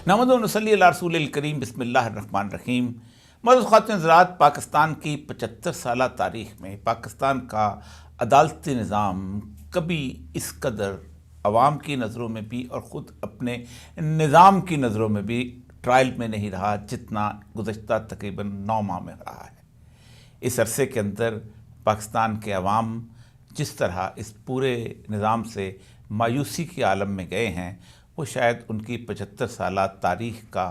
नहमदुहु व नसल्ली अला रसूलिल करीम बिस्मिल्लाहिर्रहमानिर्रहीम। मौजूद ख़वातीन हज़रात, पाकिस्तान की 75 साला तारीख़ में पाकिस्तान का अदालती निज़ाम कभी इस कदर अवाम की नज़रों में भी और ख़ुद अपने निज़ाम की नज़रों में भी ट्रायल में नहीं रहा जितना गुज़श्ता तकरीबन 9 माह में रहा है। इस अरसे के अंदर पाकिस्तान के अवाम जिस तरह इस पूरे निज़ाम से मायूसी के आलम में गए हैं, वो शायद उनकी 75 साला तारीख़ का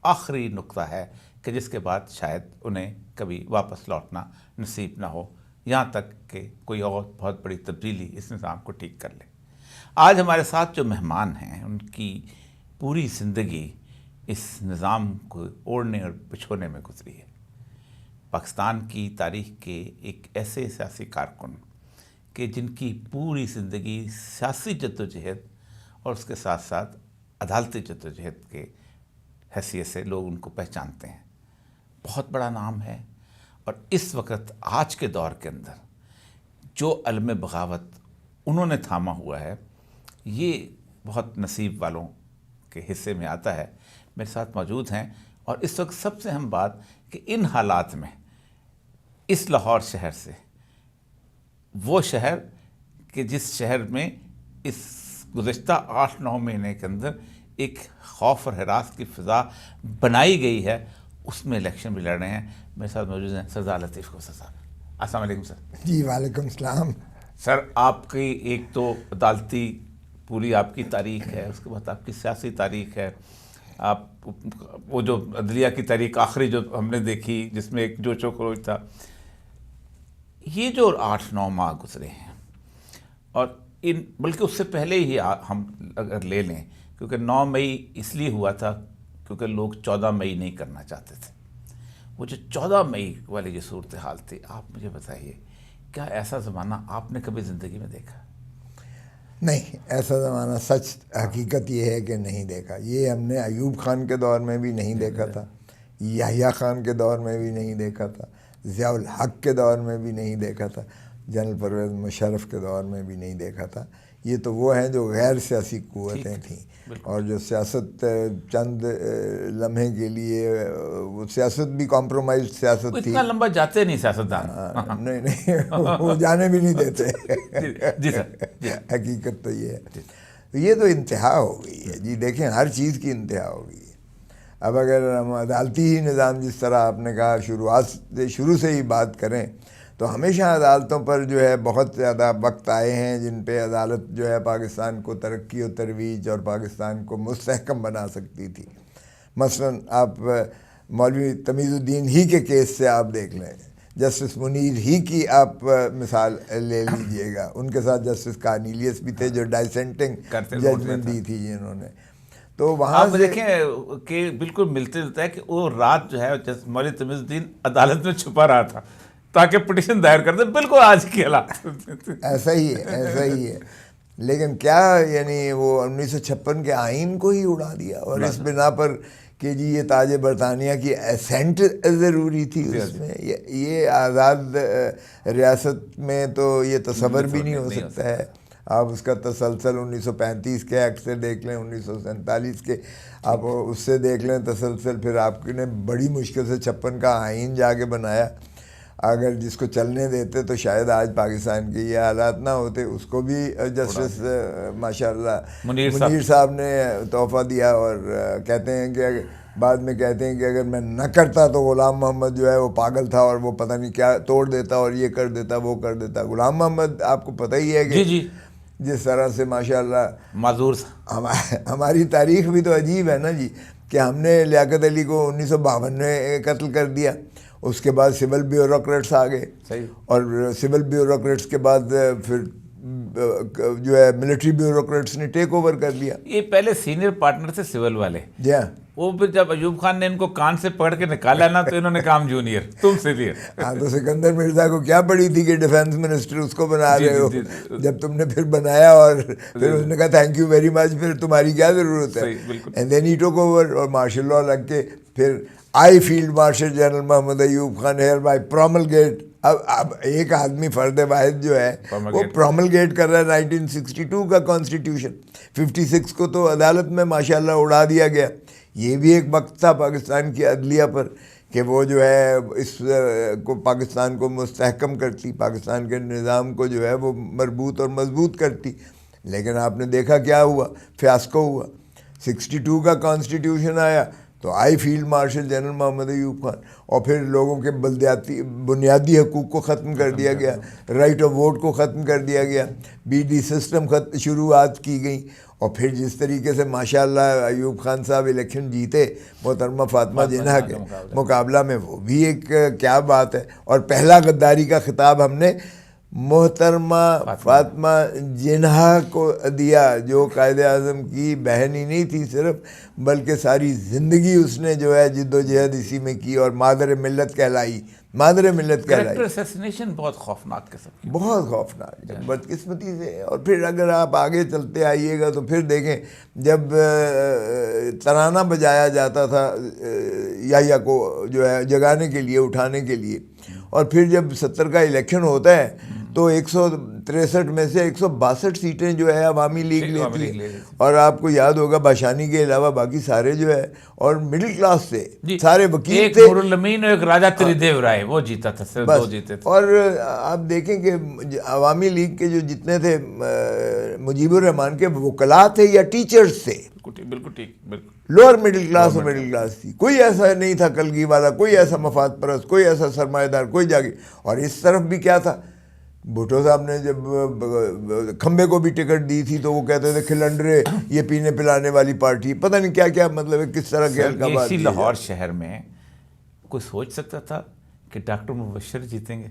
आखिरी नुक्ता है कि जिसके बाद शायद उन्हें कभी वापस लौटना नसीब ना हो, यहाँ तक कि कोई और बहुत बड़ी तब्दीली इस निज़ाम को ठीक कर ले। आज हमारे साथ जो मेहमान हैं, उनकी पूरी ज़िंदगी इस निज़ाम को ओढ़ने और बिछोने में गुजरी है। पाकिस्तान की तारीख़ के एक ऐसे सियासी कारकुन कि जिनकी पूरी ज़िंदगी सियासी जद्दोजहद और उसके साथ साथ अदालती जद्दोजहद के हैसियत से लोग उनको पहचानते हैं। बहुत बड़ा नाम है और इस वक्त आज के दौर के अंदर जो अलम बगावत उन्होंने थामा हुआ है, ये बहुत नसीब वालों के हिस्से में आता है। मेरे साथ मौजूद हैं और इस वक्त सबसे अहम बात कि इन हालात में इस लाहौर शहर से वो शहर कि जिस शहर में इस गुज़श्ता 8-9 महीने के अंदर एक खौफ और हिरास की फ़िज़ा बनाई गई है, उसमें इलेक्शन भी लड़ रहे हैं। मेरे साथ मौजूद हैं सरदार लतीफ़ खोसा साहब। अस्सलाम वालेकुम सर। जी वालेकुम सलाम। सर, आपकी एक तो अदालती पूरी आपकी तारीख़ है, उसके बाद आपकी सियासी तारीख़ है। आप वो जो अदलिया की तारीख़ आखिरी जो हमने देखी जिसमें एक जोशो खरोश था, ये जो 8-9 माह गुजरे हैं और इन बल्कि उससे पहले ही हम अगर ले लें, क्योंकि 9 मई इसलिए हुआ था क्योंकि लोग 14 मई नहीं करना चाहते थे। वो जो 14 मई वाली जो सूरत हाल थी, आप मुझे बताइए, क्या ऐसा ज़माना आपने कभी ज़िंदगी में देखा? नहीं, ऐसा ज़माना सच हकीकत ये है कि नहीं देखा। ये हमने अयूब खान के दौर में भी नहीं देखा था, याहिया खान के दौर में भी नहीं देखा था, ज़ियाउल हक के दौर में भी नहीं देखा था, जनरल परवेज़ मुशर्रफ के दौर में भी नहीं देखा था। ये तो वो हैं जो गैर सियासी क़ुव्वतें थीं और जो सियासत चंद लम्हे के लिए, वो सियासत भी कॉम्प्रोमाइज़ सियासत थी। इतना लंबा जाते नहीं सियासतदान। नहीं, वो जाने भी नहीं देते। जी सर, हकीकत तो ये है। तो ये तो इंतहा हो गई है जी। देखें, हर चीज़ की इंतहा हो गई है। अब अगर हम अदालती ही निज़ाम, जिस तरह आपने कहा, शुरू से ही बात करें तो हमेशा अदालतों पर जो है बहुत ज़्यादा वक्त आए हैं जिन पे अदालत जो है पाकिस्तान को तरक्की और तरवीज और पाकिस्तान को मुस्तहकम बना सकती थी। मसलन आप मौलवी तमीज़ुद्दीन ही के केस से आप देख लें, जस्टिस मुनीर ही की आप मिसाल ले लीजिएगा। उनके साथ जस्टिस कार्नीलियस भी थे जो डाइसेंटिंग जजमेंट दी थी जिन्होंने। तो वहाँ आप देखें कि बिल्कुल मिलते जुलता है कि वो रात जो है मौलवी तमीज़ुद्दीन अदालत में छुपा रहा था ताकि पिटीशन दायर कर दे। बिल्कुल आज की हालात ऐसा ही है, ऐसा ही है। लेकिन क्या, यानी वो 1956 के आइन को ही उड़ा दिया और इस बिना पर कि जी ये ताज बरतानिया की एसेंट ज़रूरी थी उसमें। ये आज़ाद रियासत में तो ये तसव्वुर भी नहीं हो सकता है। आप उसका तसलसल 1935 के एक्ट से देख लें, 1947 के आप उससे देख लें तसलसल, फिर आपने बड़ी मुश्किल से 56 का आइन जाके बनाया। अगर जिसको चलने देते तो शायद आज पाकिस्तान के ये हालात ना होते। उसको भी जस्टिस माशाल्लाह मुनीर साहब ने तोहफ़ा दिया और कहते हैं कि बाद में कहते हैं कि अगर मैं न करता तो ग़ुलाम मोहम्मद जो है वो पागल था और वो पता नहीं क्या तोड़ देता और ये कर देता वो कर देता। ग़ुलाम मोहम्मद आपको पता ही है कि जिस तरह से माशाल्लाह माजूर। हमारी तारीख़ भी तो अजीब है ना जी, कि हमने लियाकत अली को 1952 में कत्ल कर दिया। उसके बाद सिविल ब्यूरोक्रेट्स आ गए और सिविल ब्यूरोक्रेट्स के बाद फिर जो है मिलिट्री ब्यूरोक्रेट्स ने टेक ओवर कर लिया। ये पहले सीनियर पार्टनर थे सिविल वाले, जी हाँ। वो फिर जब अयूब खान ने इनको कान से पकड़ के निकाला ना तो इन्होंने काम जूनियर, तुम सीनियर। हाँ, तो सिकंदर मिर्जा को क्या पड़ी थी कि डिफेंस मिनिस्टर उसको बना रहे हो, जब तुमने फिर बनाया और फिर उसने कहा थैंक यू वेरी मच, फिर तुम्हारी क्या ज़रूरत है। And then he took over और मार्शल लॉ लग के फिर आई field marshal general Mohammad Ayub Khan hereby promulgate. अब एक आदमी फर्द वाहिद जो है वो प्रोमलगेट कर रहा है 1962 का कॉन्स्टिट्यूशन। 56 को तो अदालत में माशाल्लाह उड़ा दिया गया। ये भी एक वक्त था पाकिस्तान की अदलिया पर कि वो जो है इस को पाकिस्तान को मुस्तहकम करती, पाकिस्तान के निज़ाम को जो है वो मरबूत और मजबूत करती। लेकिन आपने देखा क्या हुआ, फ़ियास्को हुआ। 62 का कॉन्स्टिट्यूशन आया तो आई field marshal general Mohammad Ayub Khan, और फिर लोगों के बलदियाती बुनियादी हकूक़ को ख़त्म कर दिया गया, राइट ऑफ वोट को ख़त्म कर दिया गया, बीडी सिस्टम शुरुआत की गई। और फिर जिस तरीके से माशाअल्लाह अयूब खान साहब इलेक्शन जीते मोहतरमा फातिमा जिन्ना के मुकाबला में, वो भी एक क्या बात है। और पहला गद्दारी का खिताब हमने मोहतरमा फातिमा जिन्हा को दिया, जो कायदे आज़म की बहन ही नहीं थी सिर्फ, बल्कि सारी ज़िंदगी उसने जो है जिद्दोजहद इसी में की और मादर मिल्लत कहलाई, मादर मिल्लत कहलाई। असैसिनेशन बहुत खौफनाक किस्म की, बहुत खौफनाक, बदकिस्मती से। और फिर अगर आप आगे चलते आइएगा तो फिर देखें, जब तराना बजाया जाता था याहिया को जो है जगाने के लिए, उठाने के लिए, और फिर जब 70 का इलेक्शन होता है तो 163 में से 162 सीटें जो है अवामी लीग लेती है। और आपको याद होगा बाशानी के अलावा बाकी सारे जो है, और मिडिल क्लास से सारे वकील एक थे, नूरुल अमीन और एक राजा त्रिदेव राय, वो जीता था, सिर्फ दो जीते थे। और आप देखें कि अवामी लीग के जो जितने थे मुजीबुर रहमान के वकला थे या टीचर्स थे, बिल्कुल ठीक, बिल्कुल लोअर मिडिल क्लास और मिडिल क्लास थी। कोई ऐसा नहीं था कलगी वाला, कोई ऐसा मफाद परस्त, कोई ऐसा सरमाएदार, कोई जागीर। और इस तरफ भी क्या था, भुट्टो साहब ने जब खंबे को भी टिकट दी थी तो वो कहते थे खिलंडरे, ये पीने पिलाने वाली पार्टी, पता नहीं क्या क्या, मतलब है किस तरह के इसी लाहौर शहर में कोई सोच सकता था कि डॉक्टर मुबशर जीतेंगे?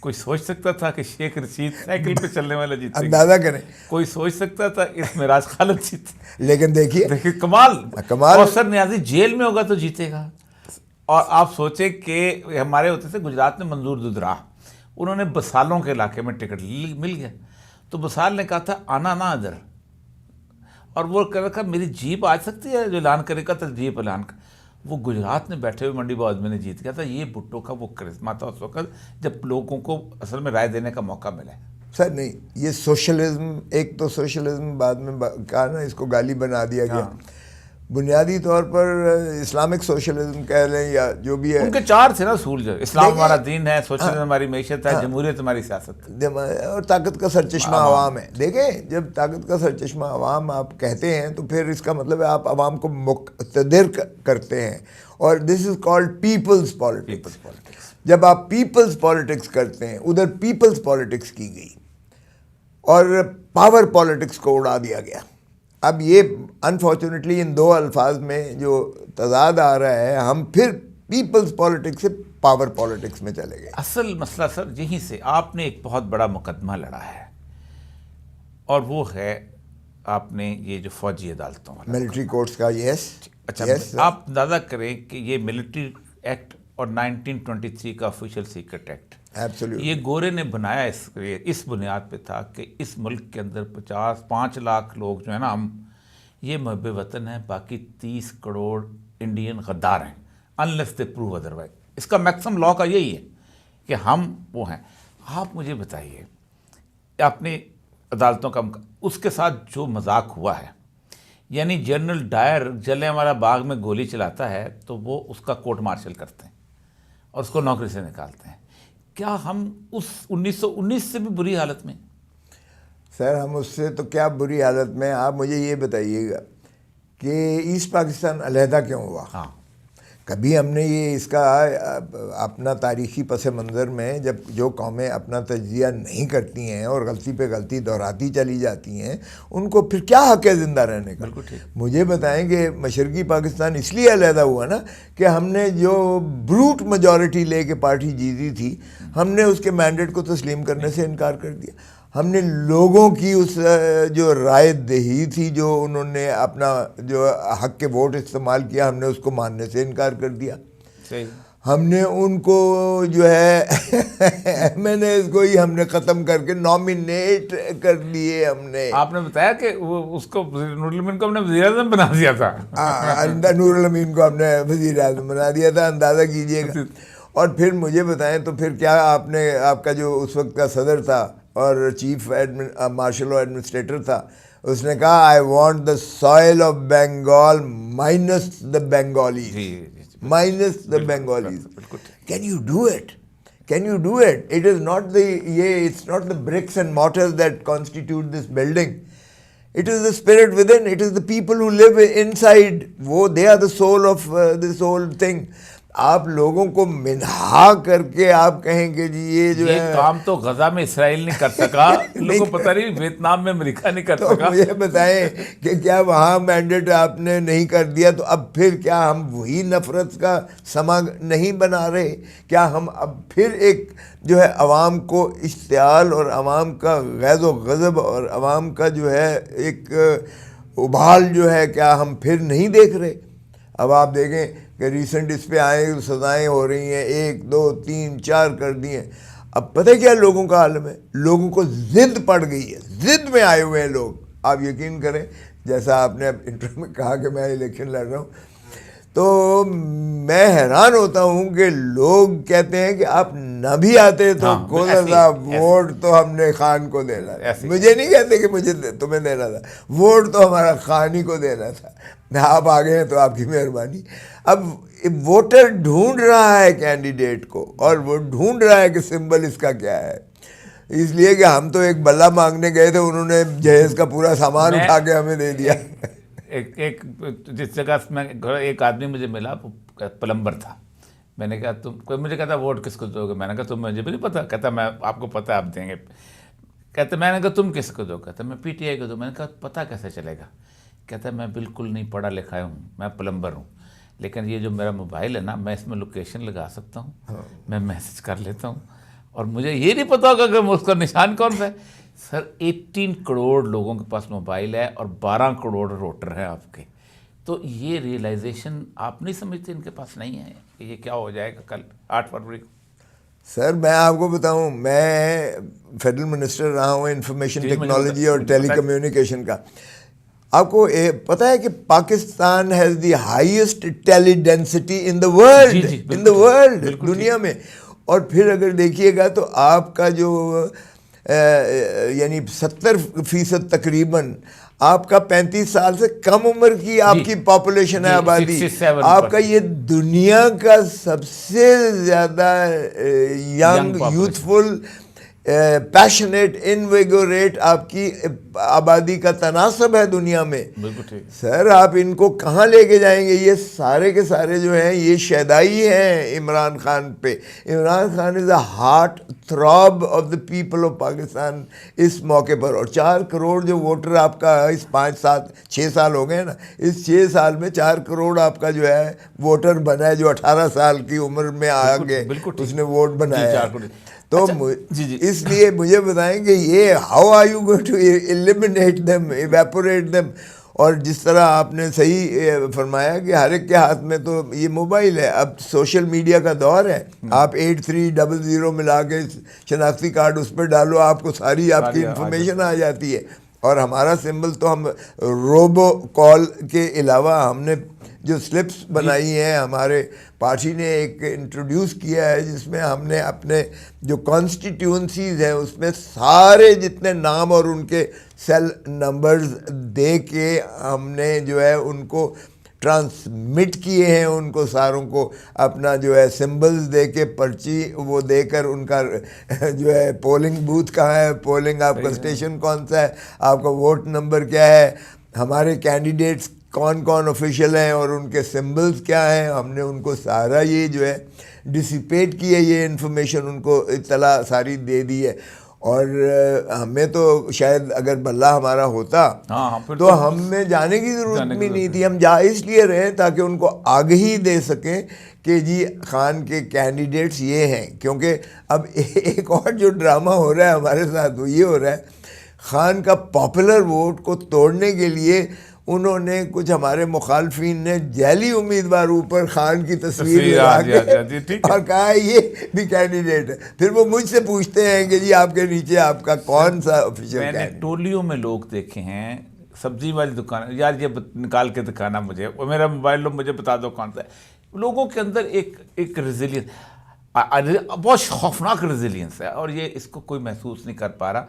कोई सोच सकता था कि शेख रशीद साइकिल पे चलने वाला जीतेंगे? अंदाजा करें। कोई सोच सकता था इस मिराज खालिद जीते? लेकिन देखिए कमाल, कौसर नियाज़ी जेल में होगा तो जीतेगा। और आप सोचे कि हमारे होते थे गुजरात में मंजूर दुधरा, उन्होंने बसालों के इलाके में टिकट मिल गया, तो बसाल ने कहा था आना ना इधर, और वो कह रहा था मेरी जीप आ सकती है, जो ऐलान करेगा तो जीप ऐलान कर। वो गुजरात में बैठे हुए मंडी बाज़ में जीत गया था। ये भुट्टो का वो करिश्मा था उस वक्त, जब लोगों को असल में राय देने का मौका मिला। सर नहीं, ये सोशलिज्म, एक तो सोशलिज्म बाद में कहा ना, इसको गाली बना दिया गया। बुनियादी तौर पर इस्लामिक सोशलिज्म कह लें या जो भी है, उनके चार थे ना सूल, जो इस्लाम हमारा दीन है, सोशलिज्म हमारी मैशत है, जमहूरियत हमारी सियासत, और ताकत का सरचश्मा आवाम है। देखें, जब ताकत का सरचश्मा आवाम आप कहते हैं तो फिर इसका मतलब है आप आवाम को मुक़्तदिर करते हैं, और this is called people's politics. जब आप पीपल्स पॉलिटिक्स करते हैं, उधर पीपल्स पॉलिटिक्स की गई और पावर पॉलिटिक्स को उड़ा दिया गया। अब ये अनफॉर्चुनेटली इन दो अल्फाज में जो तजाद आ रहा है, हम फिर पीपल्स पॉलिटिक्स से पावर पॉलिटिक्स में चले गए। असल मसला सर यहीं से, आपने एक बहुत बड़ा मुकदमा लड़ा है, और वो है आपने ये जो फौजी अदालतों वाला मिलिट्री कोर्ट्स का। यस, अच्छा, आप अंदाज़ा करें कि ये मिलिट्री एक्ट और 1923 का ऑफिशियल सीक्रेट एक्ट, एब्सोल्युटली, ये गोरे ने बनाया इस बुनियाद पे था कि इस मुल्क के अंदर 5 लाख लोग जो है ना, हम ये महब वतन हैं, बाकी 30 करोड़ इंडियन गद्दार हैं, अनलेस दे प्रूव अदरवाइज। इसका मैक्सिमम लॉ का यही है कि हम वो हैं। आप मुझे बताइए, आपने अदालतों का उसके साथ जो मजाक हुआ है, यानी जनरल डायर जलियांवाला बाग में गोली चलाता है तो वो उसका कोर्ट मार्शल करते हैं और उसको नौकरी से निकालते हैं। क्या हम उस 1919 से भी बुरी हालत में? सर हम उससे तो क्या बुरी हालत में। आप मुझे ये बताइएगा कि ईस्ट पाकिस्तान अलहदा क्यों हुआ? हाँ, कभी हमने ये इसका अपना तारीख़ी पस मंज़र में, जब जो कौमें अपना तजिया नहीं करती हैं और गलती पे गलती दोहराती चली जाती हैं, उनको फिर क्या हक़ है ज़िंदा रहने का? बिल्कुल ठीक। मुझे बताएं कि मशरक़ी पाकिस्तान इसलिए अलहदा हुआ ना कि हमने जो ब्रूट मेजॉरिटी ले के पार्टी जीती थी, हमने उसके मैंडेट को तस्लीम करने से इनकार कर दिया। हमने लोगों की उस जो राय दही थी, जो उन्होंने अपना जो हक के वोट इस्तेमाल किया, हमने उसको मानने से इनकार कर दिया। सही। हमने उनको जो है मैंने इसको ही हमने ख़त्म करके नॉमिनेट कर दिए हमने। आपने बताया कि वो उसको नूरुल अमीन को हमने वज़ीर आज़म बना दिया था। नूरुल अमीन को हमने वज़ीर आज़म बना दिया था, अंदाज़ा कीजिएगा। और फिर मुझे बताएं तो फिर क्या आपने, आपका जो उस वक्त का सदर था और चीफ मार्शल और एडमिनिस्ट्रेटर था, उसने कहा I want the soil of Bengal minus the Bengalis, minus the Bengalis. Can you do it? Can you do it? It is not it's not the bricks and mortars that constitute this building. It is the spirit within. It is the people who live inside. They are the soul of this whole thing. आप लोगों को मिन्हा करके आप कहेंगे जी ये जो ये है काम तो गजा में इसराइल नहीं कर सका, लोगों को पता नहीं वियतनाम में अमेरिका नहीं कर तो सका। मुझे बताएं कि क्या वहाँ मैंडेट आपने नहीं कर दिया तो अब फिर क्या हम वही नफरत का समा नहीं बना रहे? क्या हम अब फिर एक जो है अवाम को इश्तियाल और अवाम का गैज़ो गज़ब और अवाम का जो है एक उबाल जो है क्या हम फिर नहीं देख रहे? अब आप देखें कि रिसेंट इस पे आए सज़ाएँ हो रही हैं, 1 2 3 4 कर दी हैं। अब पता है क्या लोगों का आलम है? लोगों को ज़िद पड़ गई है, ज़िद में आए हुए हैं लोग। आप यकीन करें, जैसा आपने अब इंटरव्यू में कहा कि मैं इलेक्शन लड़ रहा हूँ, तो मैं हैरान होता हूँ कि लोग कहते हैं कि आप न भी आते तो कोदा साहब वोट तो हमने खान को देना था। मुझे नहीं कहते कि मुझे तुम्हें देना था, वोट तो हमारा खान ही को देना था। आप आ गए हैं तो आपकी मेहरबानी। अब वोटर ढूंढ रहा है कैंडिडेट को और वो ढूंढ रहा है कि सिंबल इसका क्या है, इसलिए कि हम तो एक बल्ला मांगने गए थे, उन्होंने जहेज का पूरा सामान उठा के हमें दे दिया। एक जिस जगह में एक आदमी मुझे मिला, प्लम्बर था। मैंने कहा तुम, कोई मुझे कहता वोट किसको दोगे? मैंने कहा तुम, मुझे भी नहीं पता। कहता मैं आपको पता है आप देंगे। कहते मैंने कहा तुम किसको दो? कहता मैं पीटीआई को दो। मैंने कहा पता कैसे चलेगा? कहता मैं बिल्कुल नहीं पढ़ा लिखा हूँ, मैं प्लम्बर हूँ, लेकिन ये जो मेरा मोबाइल है ना, मैं इसमें लोकेशन लगा सकता हूँ, मैं मैसेज कर लेता हूँ और मुझे ये नहीं पता होगा कि उसका निशान कौन सा है। सर 18 करोड़ लोगों के पास मोबाइल है और 12 करोड़ वोटर हैं आपके। तो ये रियलाइजेशन आप नहीं समझते इनके पास नहीं है कि ये क्या हो जाएगा कल 8 फरवरी को? सर मैं आपको बताऊं, मैं फेडरल मिनिस्टर रहा हूं इंफॉर्मेशन टेक्नोलॉजी और टेलीकम्युनिकेशन का। आपको पता है कि Pakistan has the highest tele density in the world, in the world, दुनिया में। और फिर अगर देखिएगा तो आपका जो यानी 70% तकरीबन आपका 35 साल से कम उम्र की आपकी पॉपुलेशन है, आबादी। आपका ये दुनिया का सबसे ज़्यादा यंग, यूथफुल, पैशनेट, इनविगोरेट आपकी आबादी का तनासब है दुनिया में। सर आप इनको कहाँ लेके जाएंगे? ये सारे के सारे जो हैं ये शैदाई हैं इमरान खान पे। Imran Khan is the heart throb of the people of Pakistan इस मौके पर। और 4 करोड़ जो वोटर आपका इस 5 7 6 साल हो गए ना, इस 6 साल में 4 करोड़ आपका जो है वोटर बना है, जो 18 साल की उम्र में आ गए उसने वोट बनाया। तो इसलिए मुझे बताएं कि ये how are you going to eliminate them, evaporate them? और जिस तरह आपने सही फरमाया कि हर एक के हाथ में तो ये मोबाइल है, अब सोशल मीडिया का दौर है। आप 8300 मिला के शनाख्ती कार्ड उस पर डालो, आपको सारी आपकी इंफॉर्मेशन आ जाती है। और हमारा सिंबल तो हम रोबो कॉल के अलावा हमने जो स्लिप्स बनाई हैं, हमारे पार्टी ने एक इंट्रोड्यूस किया है जिसमें हमने अपने जो कॉन्स्टिट्यूंसीज़ हैं उसमें सारे जितने नाम और उनके सेल नंबर्स दे के हमने जो है उनको ट्रांसमिट किए हैं, उनको सारों को अपना जो है सिंबल्स दे के पर्ची वो देकर उनका जो है पोलिंग बूथ कहाँ है, पोलिंग आपका स्टेशन कौन सा है, आपका वोट नंबर क्या है, हमारे कैंडिडेट्स कौन कौन ऑफिशियल हैं और उनके सिंबल्स क्या हैं, हमने उनको सारा ये जो है डिसिपेट किया, ये इन्फॉर्मेशन उनको इत्तला सारी दे दी है। और हमें तो शायद अगर बल्ला हमारा होता तो हमें जाने की ज़रूरत भी नहीं थी। हम जा इसलिए रहे ताकि उनको आगाही दे सकें कि जी खान के कैंडिडेट्स ये हैं। क्योंकि अब एक और जो ड्रामा हो रहा है हमारे साथ वो ये हो रहा है, खान का पॉपुलर वोट को तोड़ने के लिए उन्होंने कुछ हमारे मुखालफिन ने जैली उम्मीदवार ऊपर खान की तस्वीर लगा के और कहा ये भी कैंडिडेट है। फिर वो मुझसे पूछते हैं कि जी आपके नीचे आपका कौन सा ऑफिशियल कैंडिडेट? मैंने टोलियों में लोग देखे हैं, सब्जी वाली दुकान, यार ये निकाल के दिखाना मुझे, और मेरा मोबाइल लो मुझे बता दो कौन सा है। लोगों के अंदर एक रेजिलियंस, बहुत खौफनाक रेजिलियंस है और ये इसको कोई महसूस नहीं कर पा रहा।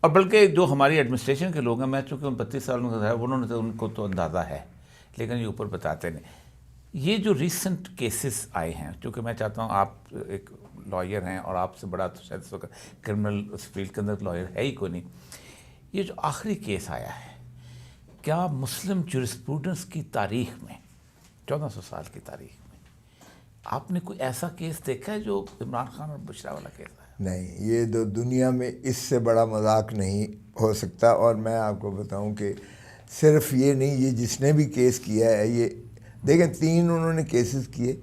और बल्कि जो हमारी एडमिनिस्ट्रेशन के लोग हैं, मैं चूँकि 32 साल का है, उन्होंने तो उनको तो अंदाज़ा है, लेकिन ये ऊपर बताते नहीं। ये जो रिसेंट केसेस आए हैं, चूँकि मैं चाहता हूँ आप एक लॉयर हैं और आपसे बड़ा तो शायद इस वक्त क्रिमिनल फील्ड के अंदर लॉयर है ही कोई नहीं, ये जो आखिरी केस आया है, क्या मुस्लिम जुरिस्प्रूडेंस की तारीख में 1400 साल की तारीख में आपने कोई ऐसा केस देखा है जो इमरान खान और बुशरा वाला केस है? नहीं, ये तो दुनिया में इससे बड़ा मजाक नहीं हो सकता। और मैं आपको बताऊं कि सिर्फ ये नहीं, ये जिसने भी केस किया है, ये देखें 3 उन्होंने केसेस किए।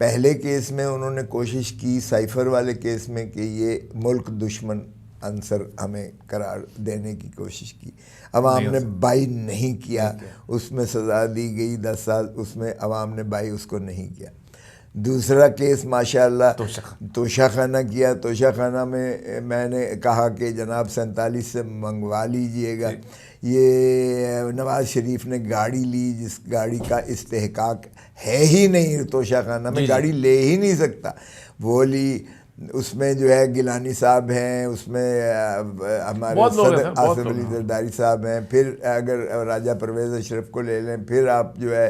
पहले केस में उन्होंने कोशिश की साइफर वाले केस में कि ये मुल्क दुश्मन अंसर हमें करार देने की कोशिश की। अवाम ने बाई नहीं किया, उसमें सज़ा दी गई 10 साल, उसमें अवाम ने बाई उसको नहीं किया। दूसरा केस माशाअल्लाह तोशाखाना किया। तोशाखाना में मैंने कहा कि जनाब 47 से मंगवा लीजिएगा। ये नवाज़ शरीफ ने गाड़ी ली जिस गाड़ी का इस्तेहकाक है ही नहीं, तोशाखाना में गाड़ी ले ही नहीं सकता, वो ली। उसमें जो है गिलानी साहब हैं, उसमें हमारे सदर आसिफ अली जरदारी साहब हैं, फिर अगर राजा परवेज़ अशरफ को ले लें, फिर आप जो है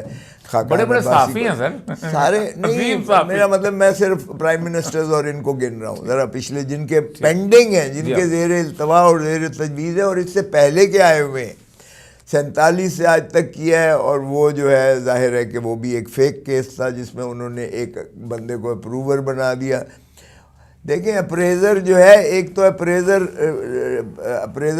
बड़े सहाफ़ी हैं सर सारे नहीं, मेरा मतलब मैं सिर्फ प्राइम मिनिस्टर्स और इनको गिन रहा हूँ ज़रा, पिछले जिनके पेंडिंग हैं, जिनके ज़ेर इल्तवा और ज़ेर तजवीज़ है और इससे पहले के आए हुए हैं, 47 से आज तक किया है। और वो जो है जाहिर है कि वो भी एक फ़ेक केस था जिसमें उन्होंने एक बंदे को अप्रूवर बना दिया। देखें अप्रेज़र जो है, एक तो अप्रेज़र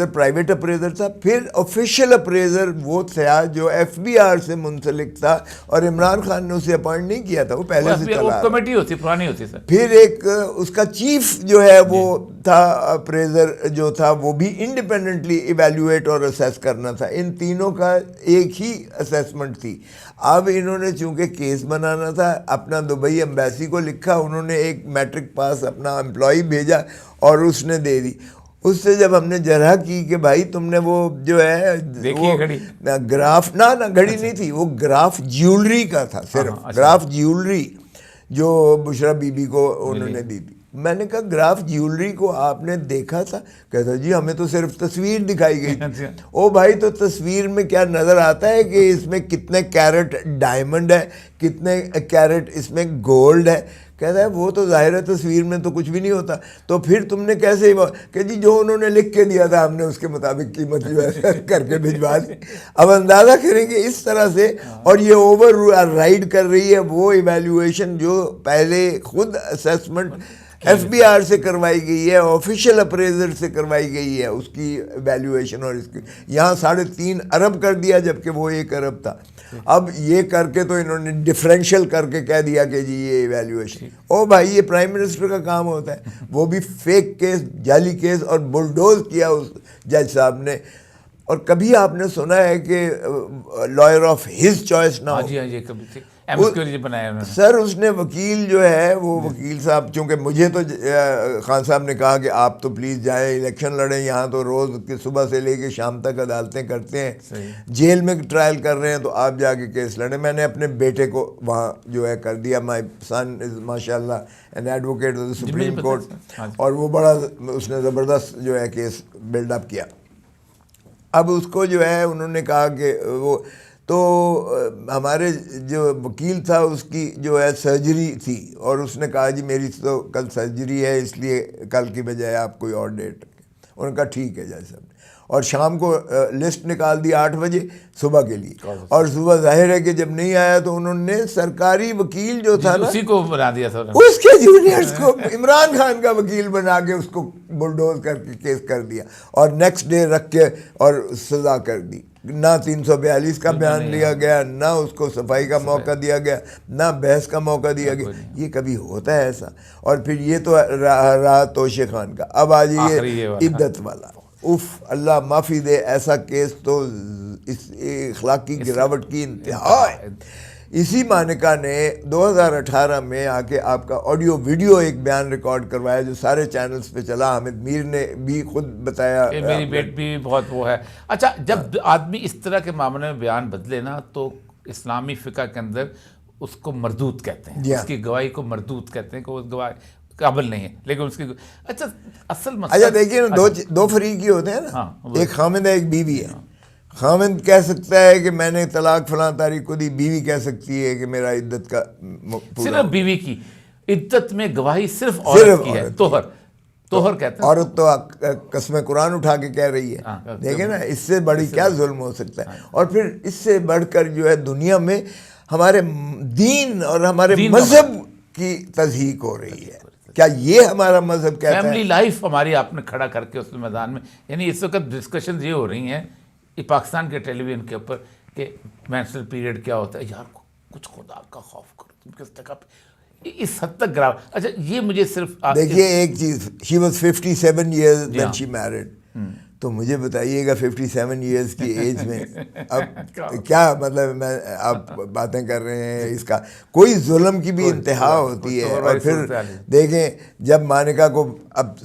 प्राइवेट अप्रेज़र था, फिर ऑफिशियल अप्रेज़र वो था जो FBI से मुंसलिक था और इमरान खान ने उसे अपॉइंट नहीं किया था, वो पहले से चला कमेटी होती पुरानी होती सर। फिर एक उसका चीफ जो है वो था अप्रेज़र जो था, वो भी इंडिपेंडेंटली इवैल्यूएट और असेस करना था। इन तीनों का एक ही असेसमेंट थी। अब इन्होंने चूंकि केस बनाना था, अपना दुबई एम्बेसी को लिखा, उन्होंने एक मैट्रिक पास अपना एम्प्लॉई भेजा और उसने दे दी। उससे जब हमने जरह की कि भाई तुमने वो जो है वो घड़ी ग्राफ ना घड़ी नहीं थी, वो ग्राफ ज्वेलरी का था, सिर्फ ग्राफ ज्वेलरी जो बुशरा बीबी को उन्होंने दी थी। मैंने कहा ग्राफ ज्वेलरी को आपने देखा था? कहता जी हमें तो सिर्फ तस्वीर दिखाई गई। ओ भाई, तो तस्वीर में क्या नज़र आता है कि इसमें कितने कैरेट डायमंड है, कितने कैरेट इसमें गोल्ड है? कहता है वो तो जाहिर है तस्वीर में तो कुछ भी नहीं होता। तो फिर तुमने कैसे कि जी जो उन्होंने लिख के दिया था हमने उसके मुताबिक कीमत जो है करके भिजवा दी। अब अंदाज़ा करेंगे इस तरह से। और ये ओवर राइड कर रही है वो इवैल्यूएशन जो पहले खुद असेसमेंट FBI से करवाई गई है, ऑफिशियल अप्रेजर से करवाई गई है, उसकी वैल्यूएशन। और इसकी यहाँ 3.5 अरब कर दिया जबकि वो 1 अरब था। अब ये करके तो इन्होंने डिफरेंशियल करके कह दिया कि जी ये वैल्यूएशन। ओ भाई, ये प्राइम मिनिस्टर का काम होता है। वो भी फेक केस, जाली केस, और बुलडोज किया उस जज साहब ने। और कभी आपने सुना है कि लॉयर ऑफ हिज चॉइस ना हो? जी कभी बनाया सर उसने वकील जो है वो वकील साहब, चूँकि मुझे तो खान साहब ने कहा कि आप तो प्लीज़ जाएं इलेक्शन लड़ें, यहाँ तो रोज़ की सुबह से लेके शाम तक अदालतें करते हैं, जेल में ट्रायल कर रहे हैं, तो आप जाके केस लड़ें। मैंने अपने बेटे को वहाँ जो है कर दिया। माई सन इज़ माशाल्लाह an advocate of the supreme court, और वो बड़ा उसने ज़बरदस्त जो है केस बिल्डअप किया। अब उसको जो है उन्होंने कहा कि वो तो हमारे जो वकील था उसकी जो है सर्जरी थी, और उसने कहा जी मेरी तो कल सर्जरी है, इसलिए कल की बजाय आप कोई और डेट रखें। उन्होंने कहा ठीक है जज साहब ने, और शाम को लिस्ट निकाल दी 8 बजे सुबह के लिए। और सुबह जाहिर है कि जब नहीं आया तो उन्होंने सरकारी वकील जो था ना, उसी को बना दिया था, उसके जूनियर्स को इमरान खान का वकील बना के उसको बुलडोज करके केस कर दिया, और नेक्स्ट डे रख के और सज़ा कर दी। ना 342 का बयान लिया गया, ना उसको सफाई का मौका दिया गया, ना बहस का मौका दिया गया। ये कभी होता है ऐसा? और फिर ये तो रहा तोशे खान का। अब आ जाइए इद्दत वाला। उफ, अल्लाह माफ़ी दे, ऐसा केस तो इस अखलाकी गिरावट की इंतहा है। इसी मानिका ने 2018 में आके आपका ऑडियो वीडियो एक बयान रिकॉर्ड करवाया जो सारे चैनल्स पे चला। हामिद मीर ने भी खुद बताया, मेरी बेट भी बहुत वो है। अच्छा, जब आदमी इस तरह के मामले में बयान बदले ना, तो इस्लामी फ़िक़्ह के अंदर उसको मरदूद कहते हैं, उसकी गवाही को मरदूद कहते हैं कि वो गवाही काबिल नहीं है, लेकिन उसकी अच्छा असल अच्छा मसला देखिए ना, दो फरीक ही होते हैं ना, हाँ, एक खामिद है एक बीवी है। खामिद कह सकता है कि मैंने तलाक फलां तारीख को दी, बीवी कह सकती है कि मेरा इद्दत का पूरा सिर्फ बीवी की इद्दत में गवाही सिर्फ सिर्फ औरत की है, औरत की। तोहर तोहर कहते हैं। औरत तो कसम कुरान उठा के कह रही है। हाँ, देखे ना, इससे बड़ी क्या जुल्म हो सकता है। और फिर इससे बढ़कर जो है दुनिया में हमारे दीन और हमारे दीन मजहब की तज़हीक हो रही है। क्या ये हमारा मजहब कहता फैमिली है? लाइफ हमारी आपने खड़ा करके उस मैदान में, यानी इस वक्त डिस्कशन ये हो रही हैं कि पाकिस्तान के टेलीविजन के ऊपर कि मेंस्ट्रुअल पीरियड क्या होता है। यार कुछ खुदा का खौफ करो, तुम किस तक इस हद तक गिरा। अच्छा ये मुझे सिर्फ देखिए एक चीज़, शी वॉज 57 ईयर्स व्हेन हाँ। She married. तो मुझे बताइएगा 57 ईयर्स की एज में अब क्या मतलब, मैं आप बातें कर रहे हैं इसका, कोई जुल्म की भी इंतहा होती है। और फिर देखें जब मानिका को अब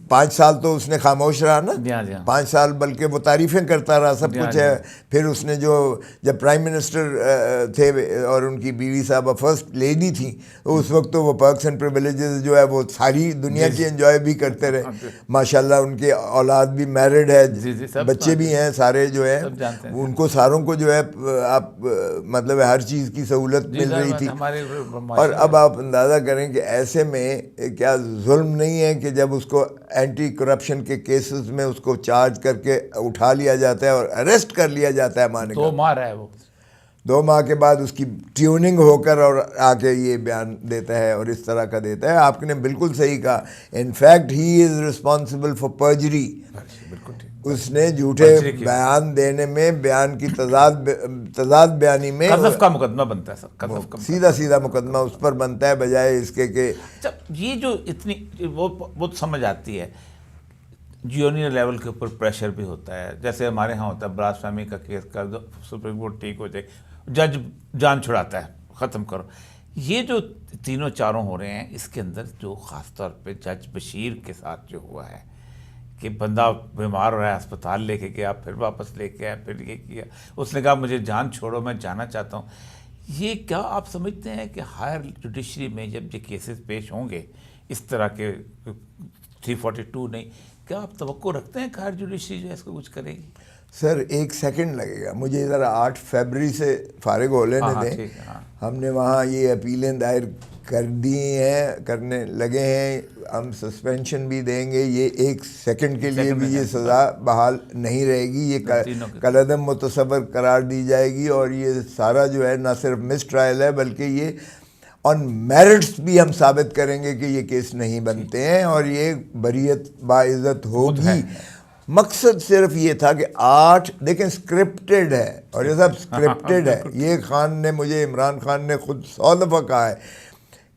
5 साल तो उसने खामोश रहा ना, 5 साल, बल्कि वो तारीफ़ें करता रहा, सब कुछ है। फिर उसने जब प्राइम मिनिस्टर थे और उनकी बीवी साहबा फर्स्ट लेडी थी, तो उस वक्त तो वो पर्क्स एंड प्रिविलेजेस जो है वो सारी दुनिया की एंजॉय भी करते रहे। माशाल्लाह उनके औलाद भी मैरिड है, बच्चे भी हैं सारे जो है, उनको सारों को जो है आप मतलब हर चीज़ की सहूलत मिल रही थी। और अब आप अंदाज़ा करें कि ऐसे में क्या जुल्म नहीं है कि जब उसको एंटी करप्शन के केसेस में उसको चार्ज करके उठा लिया जाता है और अरेस्ट कर लिया जाता है। माने 2 माह है वो, 2 माह के बाद उसकी ट्यूनिंग होकर और आके ये बयान देता है और इस तरह का देता है। आपने बिल्कुल सही कहा, in fact he is responsible for पर्जरी। उसने झूठे बयान देने में, बयान की तजाद बयानी में कज़फ का मुकदमा बनता है सर, कज़फ का सीधा मुकदमा उस पर बनता है, बजाय इसके कि ये जो इतनी वो समझ आती है। जूनियर लेवल के ऊपर प्रेशर भी होता है, जैसे हमारे यहाँ होता है ब्लास्फेमी का केस कर दो, सुप्रीम कोर्ट ठीक हो जाए, जज जान छुड़ाता है, ख़त्म करो। ये जो तीनों चारों हो रहे हैं, इसके अंदर जो ख़ास तौर पे जज बशीर के साथ जो हुआ है कि बंदा बीमार हो रहा है, अस्पताल लेके गया, फिर वापस लेके आया, फिर ये किया, उसने कहा मुझे जान छोड़ो, मैं जाना चाहता हूँ। ये क्या आप समझते हैं कि हायर जुडिशरी में जब ये केसेस पेश होंगे इस तरह के 342 नहीं, क्या आप तवक्को रखते हैं कि हायर जुडिशरी जो है इसको कुछ करेगी? सर 1 सेकंड लगेगा, मुझे ज़रा 8 फरवरी से फारिग हो लेने दें। हमने वहाँ ये अपीलें दायर कर दी हैं, करने लगे हैं, हम सस्पेंशन भी देंगे। ये 1 सेकंड के लिए भी ये सज़ा बहाल नहीं रहेगी, ये कलअदम मुतसव्वर करार दी जाएगी। और ये सारा जो है ना सिर्फ मिस ट्रायल है, बल्कि ये ऑन मेरिट्स भी हम साबित करेंगे कि ये केस नहीं बनते हैं और ये बरीयत बाइज़्ज़त होगी। मकसद सिर्फ ये था कि 8, देखें स्क्रिप्टेड है और ये सब स्क्रिप्टेड है। ये खान ने, मुझे इमरान खान ने खुद 100 दफ़ा कहा है,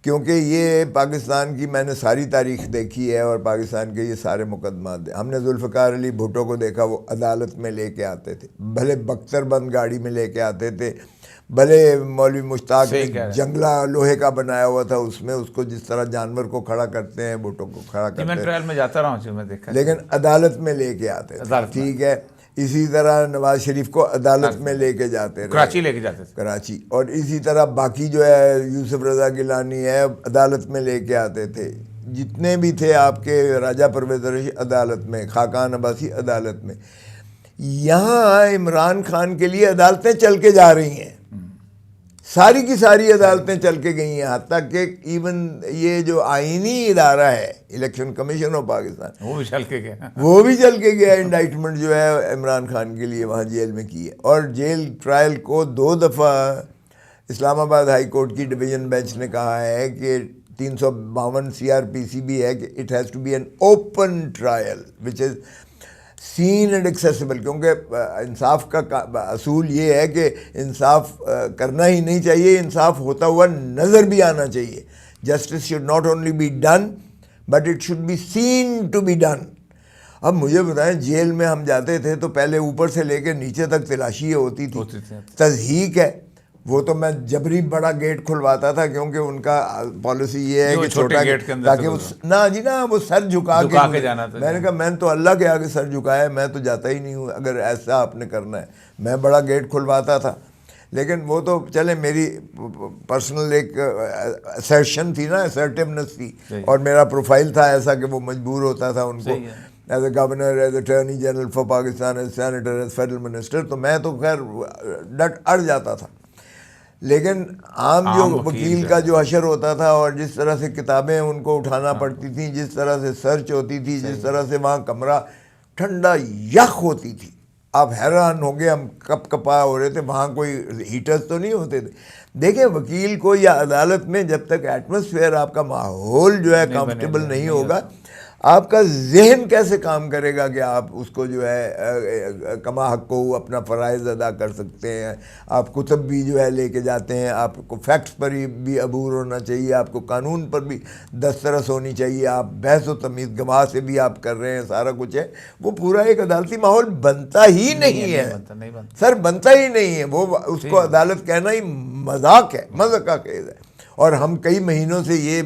क्योंकि ये पाकिस्तान की मैंने सारी तारीख देखी है और पाकिस्तान के ये सारे मुकदमा, हमने जुल्फ़िकार अली भुट्टो को देखा, वो अदालत में लेके आते थे, भले बख्तरबंद गाड़ी में लेके आते थे, भले मौलवी मुश्ताक ने जंगला लोहे का बनाया हुआ था, उसमें उसको जिस तरह जानवर को खड़ा करते हैं, भुट्टो को खड़ा करते हैं। मैं ट्रायल में जाता रहा हूँ, मैं देखा, लेकिन अदालत में लेके आते थे, ठीक है। इसी तरह नवाज शरीफ को अदालत में लेके जाते रहे, कराची लेके जाते थे, कराची। और इसी तरह बाकी जो है यूसुफ रज़ा गिलानी है, अदालत में लेके आते थे। जितने भी थे आपके, राजा परवेज़ रशीद अदालत में, खाकान अब्बासी अदालत में। यहाँ इमरान खान के लिए अदालतें चल के जा रही हैं, सारी की सारी अदालतें चल के गई हैं। यहाँ तक कि इवन ये जो आईनी इदारा है, इलेक्शन कमीशन ऑफ पाकिस्तान, वो भी चल के गया, वो भी चल के गया। इंडाइटमेंट जो है इमरान खान के लिए वहाँ जेल में की है। और जेल ट्रायल को 2 दफ़ा इस्लामाबाद हाई कोर्ट की डिवीज़न बेंच ने कहा है कि 352 CRPC भी है कि it has to be an open trial which is seen and accessible. क्योंकि इंसाफ का असूल ये है कि इंसाफ करना ही नहीं चाहिए, इंसाफ होता हुआ नज़र भी आना चाहिए। Justice should not only be done but it should be seen to be done. अब मुझे बताएं, जेल में हम जाते थे तो पहले ऊपर से लेकर नीचे तक तलाशी होती थी, तज़हीक है। वो तो मैं जबरी बड़ा गेट खुलवाता था, क्योंकि उनका पॉलिसी ये है कि छोटा गेट ताकि ना जी ना वो सर झुका के जाना था। मैंने कहा मैंने तो अल्लाह के आगे सर झुकाया, मैं तो जाता ही नहीं हूँ अगर ऐसा आपने करना है। मैं बड़ा गेट खुलवाता था, लेकिन वो तो चले, मेरी पर्सनल एक असर्शन थी ना, असर्टिवनेस थी, और मेरा प्रोफाइल था ऐसा कि वो मजबूर होता था उनको as a governor, as attorney general for Pakistan, as senator, as federal minister, तो मैं तो खैर डट अड़ जाता था। लेकिन आम जो वकील का जो हशर होता था और जिस तरह से किताबें उनको उठाना पड़ती थी, जिस तरह से सर्च होती थी, जिस तरह से वहाँ कमरा ठंडा यख होती थी, आप हैरान हो गए, हम कप कपा हो रहे थे, वहाँ कोई हीटर्स तो नहीं होते थे। देखिए, वकील को या अदालत में जब तक एटमॉस्फेयर, आपका माहौल जो है कंफर्टेबल नहीं होगा, आपका जहन कैसे काम करेगा कि आप उसको जो है कमा हक को अपना फ़राइज़ अदा कर सकते हैं। आप कुतुब भी जो है लेके जाते हैं, आपको फैक्ट्स पर भी अबूर होना चाहिए, आपको कानून पर भी दस्तरस होनी चाहिए, आप बहस व तमीज़ गवाह से भी आप कर रहे हैं, सारा कुछ है। वो पूरा एक अदालती माहौल बनता ही नहीं है, सर, बनता ही नहीं है। वो उसको अदालत कहना ही मजाक है, मज़ाक का खेल है। और हम कई महीनों से ये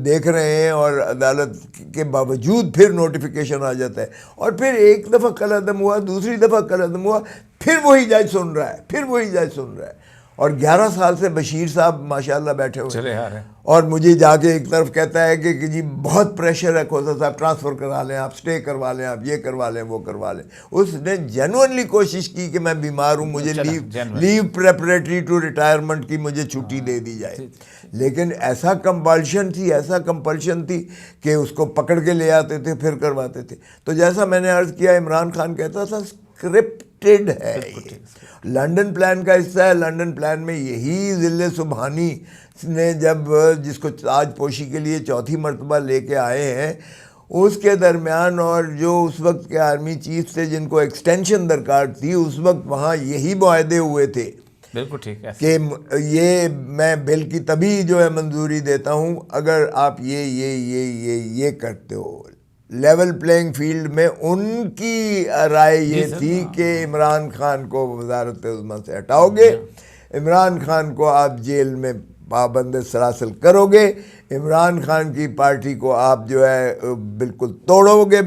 देख रहे हैं, और अदालत के बावजूद फिर नोटिफिकेशन आ जाता है, और फिर एक दफ़ा कल अदम हुआ, दूसरी दफ़ा कल अदम हुआ, फिर वही जज सुन रहा है, फिर वही जज सुन रहा है। और 11 साल से बशीर साहब माशाल्लाह बैठे हुए चले आ रहे हैं, और मुझे जाके एक तरफ कहता है कि जी बहुत प्रेशर है खोसा साहब, ट्रांसफ़र करा लें, आप स्टे करवा लें, आप ये करवा लें, वो करवा लें। उसने जेन्युइनली कोशिश की कि मैं बीमार हूँ, मुझे लीव प्रेपरेटरी टू रिटायरमेंट की मुझे छुट्टी दे दी जाए, लेकिन ऐसा कंपल्शन थी, ऐसा कंपल्शन थी कि उसको पकड़ के ले आते थे, फिर करवाते थे। तो जैसा मैंने अर्ज़ किया, इमरान खान कहता था स्क्रिप्टेड है, लंदन प्लान का हिस्सा है। लंदन प्लान में यही ज़िले सुबहानी ने जब जिसको ताज पोशी के लिए चौथी मरतबा लेके आए हैं, उसके दरमियान, और जो उस वक्त के आर्मी चीफ थे जिनको एक्सटेंशन दरकार थी, उस वक्त वहाँ यही मुआहदे हुए थे। बिल्कुल ठीक है कि ये मैं बिल की तभी जो है मंजूरी देता हूँ अगर आप ये करते हो। लेवल प्लेइंग फील्ड में उनकी राय ये थी कि इमरान खान को वज़ारत उज़्मा से हटाओगे, इमरान खान को आप जेल में पाबंद सलासल करोगे, इमरान खान की पार्टी को आप जो है बिल्कुल तोड़ोगे,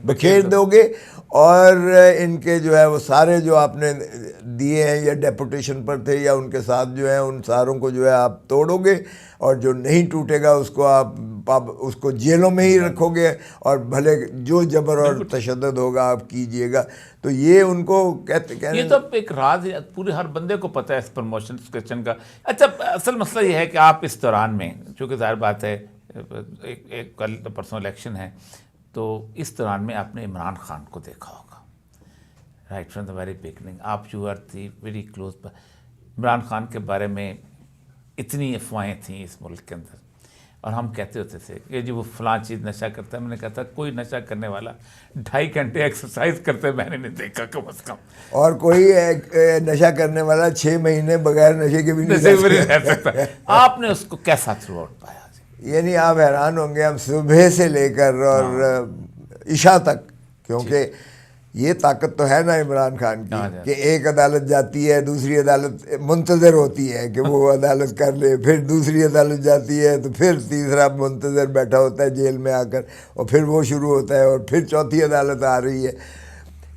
बिखेर दोगे, और इनके जो है वो सारे जो आपने दिए हैं या डेपुटेशन पर थे या उनके साथ जो है, उन सारों को जो है आप तोड़ोगे, और जो नहीं टूटेगा उसको आप उसको जेलों में ही रखोगे, और भले जो जबर और तशद्दुद होगा आप कीजिएगा। तो ये उनको कहते ये तो एक राज है, पूरे हर बंदे को पता है इस प्रमोशन क्वेश्चन का। अच्छा, असल मसला ये है कि आप इस दौरान में, चूँकि ज़ाहिर बात है एक कल परसों इलेक्शन है, तो इस दौरान में आपने इमरान खान को देखा होगा, right from the very beginning. आप यू आर थी वेरी क्लोज। इमरान खान के बारे में इतनी अफवाहें थी इस मुल्क के अंदर, और हम कहते होते थे कि जी वो फ़लाँ चीज़ नशा करता है। मैंने कहा था कोई नशा करने वाला 2.5 घंटे एक्सरसाइज करते मैंने नहीं देखा कम से कम, और कोई नशा करने वाला 6 महीने बगैर नशे के भी नहीं रह सकता। आपने उसको कैसा थ्रू आउट पाया? यानी आप हैरान होंगे, हम सुबह से लेकर और इशा तक, क्योंकि ये ताकत तो है ना इमरान खान की कि एक अदालत जाती है, दूसरी अदालत मुंतज़र होती है कि वो अदालत कर ले, फिर दूसरी अदालत जाती है तो फिर तीसरा मुंतज़र बैठा होता है जेल में आकर, और फिर वो शुरू होता है, और फिर चौथी अदालत आ रही है।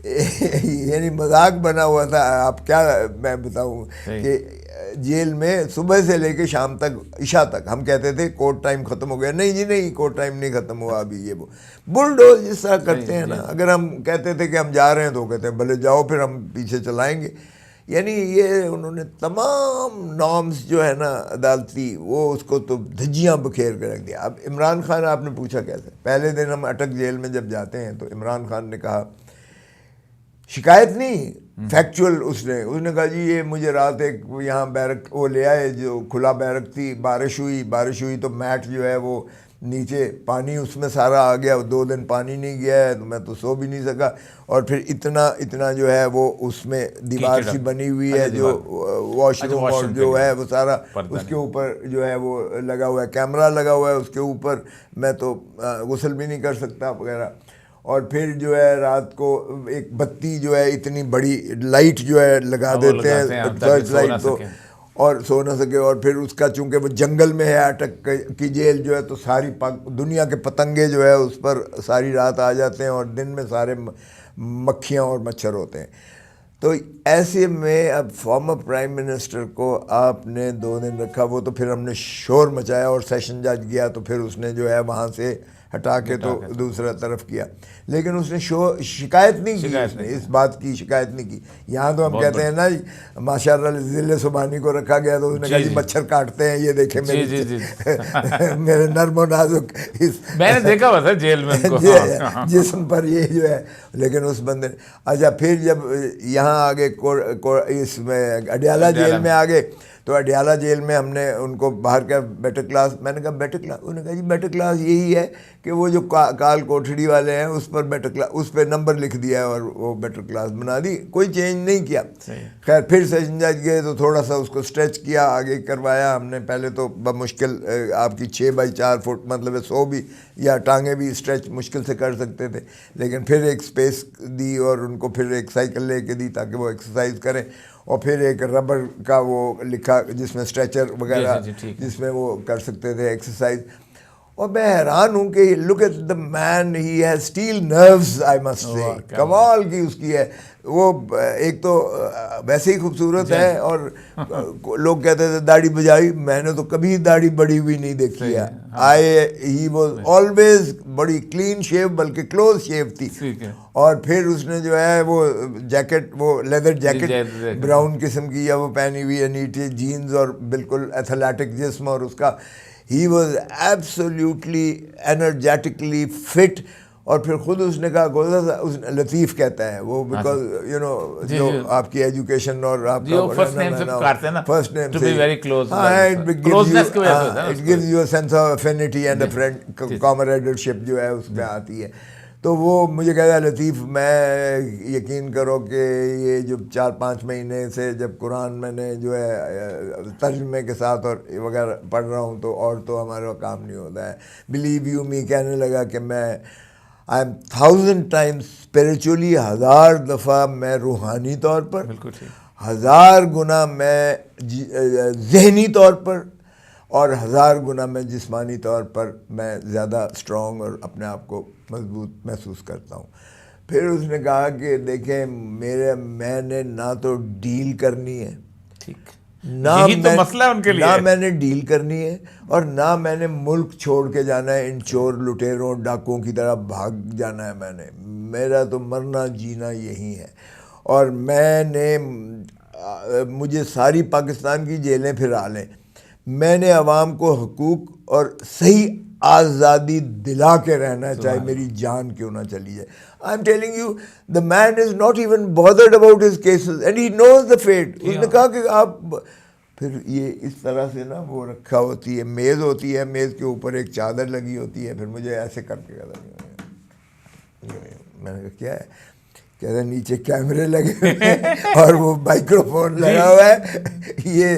यानी मजाक बना हुआ था। आप क्या मैं बताऊँ कि जेल में सुबह से लेके शाम तक, इशा तक, हम कहते थे कोर्ट टाइम ख़त्म हो गया, नहीं जी नहीं, कोर्ट टाइम नहीं ख़त्म हुआ अभी। ये वो बुलडोज जिस तरह करते हैं ना, अगर हम कहते थे कि हम जा रहे हैं तो कहते हैं भले जाओ, फिर हम पीछे चलाएंगे। यानी ये उन्होंने तमाम नॉर्म्स जो है ना अदालती, वो उसको तो धज्जियाँ बखेर कर रख दिया। अब इमरान खान, आपने पूछा कैसे, पहले दिन हम अटक जेल में जब जाते हैं तो इमरान खान ने कहा, शिकायत नहीं, फैक्चुअल, उसने कहा जी ये मुझे रात एक यहाँ बैरक वो ले आए, जो खुला बैरक थी, बारिश हुई तो मैट जो है वो नीचे पानी उसमें सारा आ गया, 2 दिन पानी नहीं गया है तो मैं तो सो भी नहीं सका, और फिर इतना जो है वो उसमें दीवार सी बनी हुई है जो वॉशरूम और जो है वो सारा उसके ऊपर जो है वो लगा हुआ है, कैमरा लगा हुआ है उसके ऊपर, मैं तो गुस्ल भी नहीं कर सकता वगैरह। और फिर जो है रात को एक बत्ती जो है इतनी बड़ी लाइट जो है लगा देते हैं, सर्च लाइट, तो और सो ना सके। और फिर उसका चूंकि वो जंगल में है, अटक की जेल जो है, तो सारी दुनिया के पतंगे जो है उस पर सारी रात आ जाते हैं, और दिन में सारे मक्खियाँ और मच्छर होते हैं। तो ऐसे में अब फॉर्मर प्राइम मिनिस्टर को आपने 2 दिन रखा, वो तो फिर हमने शोर मचाया और सेशन जज गया तो फिर उसने जो है वहाँ से हटा के तो दूसरा तरफ किया, लेकिन उसने शिकायत नहीं की, इस बात की शिकायत नहीं की। यहाँ तो हम कहते हैं ना माशाअल्लाह जिले सुबानी को रखा गया तो उसने कहा जी मच्छर काटते हैं, ये देखे मेरे मेरे नर्मो नाजुक मैंने देखा हुआ था जेल में उनको, जिस्म पर ये जो है। लेकिन उस बंदे ने अच्छा फिर जब यहाँ आ गए इसमें अडियाला जेल में आ गए, तो अडियाला जेल में हमने उनको बाहर का बेटर क्लास, मैंने कहा बेटर क्लास, उन्होंने कहा जी बेटर क्लास यही है कि वो जो काल कोठड़ी वाले हैं उस पर बेटर क्लास, उस पर नंबर लिख दिया है और वो बेटर क्लास बना दी, कोई चेंज नहीं किया। खैर फिर सेशन जज गए तो थोड़ा सा उसको स्ट्रेच किया, आगे करवाया हमने। पहले तो मुश्किल आपकी 6 बाई 4 फुट मतलब 100 भी या टांगे भी स्ट्रेच मुश्किल से कर सकते थे, लेकिन फिर एक स्पेस दी और उनको फिर एक साइकिल लेके दी ताकि वो एक्सरसाइज करें, और फिर एक रबर का वो लिखा जिसमें स्ट्रेचर वगैरह जिसमें वो कर सकते थे एक्सरसाइज। और मैं हैरान हूँ कि look at the man, he has steel nerves I must say, कमाल की उसकी है वो। एक तो वैसे ही खूबसूरत है और लोग कहते थे दाढ़ी बजाई, मैंने तो कभी दाढ़ी बड़ी हुई नहीं देखी है। ही वाज ऑलवेज बड़ी क्लीन शेव, बल्कि क्लोज शेव थी। और फिर उसने जो है वो जैकेट, वो लेदर जैकेट ब्राउन किस्म की या वो पहनी हुई है, नीचे जीन्स और बिल्कुल एथलेटिक जिस्म, और उसका he was absolutely energetically fit. और फिर खुद उसने कहा, उसने लतीफ़ कहता है वो, बिकॉज यू नो जो आपकी एजुकेशन और आपका फर्स्ट नेम से पुकारते हैं ना, फर्स्ट नेम से very close, it gives you a sense of affinity and a friend comradeship जो है उसमें आती है। तो वो मुझे कहता है लतीफ़, मैं यकीन करो कि ये जो 4-5 महीने से जब कुरान मैंने जो है तर्जुमे के साथ और वगैरह पढ़ रहा हूँ तो हमारा काम नहीं होता है। बिलीव यू मी, कहने लगा कि मैं आई एम 1000 टाइम्स स्पिरिचुअली, 1000 दफ़ा मैं रूहानी तौर पर, 1000 गुना मैं ज़हनी तौर पर, और 1000 गुना मैं जिस्मानी तौर पर मैं ज़्यादा स्ट्रॉन्ग और अपने आप को मजबूत महसूस करता हूँ। फिर उसने कहा कि देखें मैंने ना तो डील करनी है, ठीक, ना यही तो मसला है उनके लिए, ना मैंने डील करनी है, और ना मैंने मुल्क छोड़ के जाना है इन चोर लुटेरों डाकुओं की तरह भाग जाना है। मेरा तो मरना जीना यही है। और मुझे सारी पाकिस्तान की जेलें फिरा लें, मैंने अवाम को हकूक़ और सही आज़ादी दिला के रहना, चाहे मेरी जान क्यों ना चली जाए। I am telling you, the man is not even bothered about his cases and he knows the fate. उसने कहा कि आप फिर ये इस तरह से ना वो रखा होती है, मेज़ होती है, मेज़ के ऊपर एक चादर लगी होती है, फिर मुझे ऐसे करके कहता, मैंने कहा क्या है, कहते नीचे कैमरे लगे हुए हैं और वो माइक्रोफोन लगा हुआ है, ये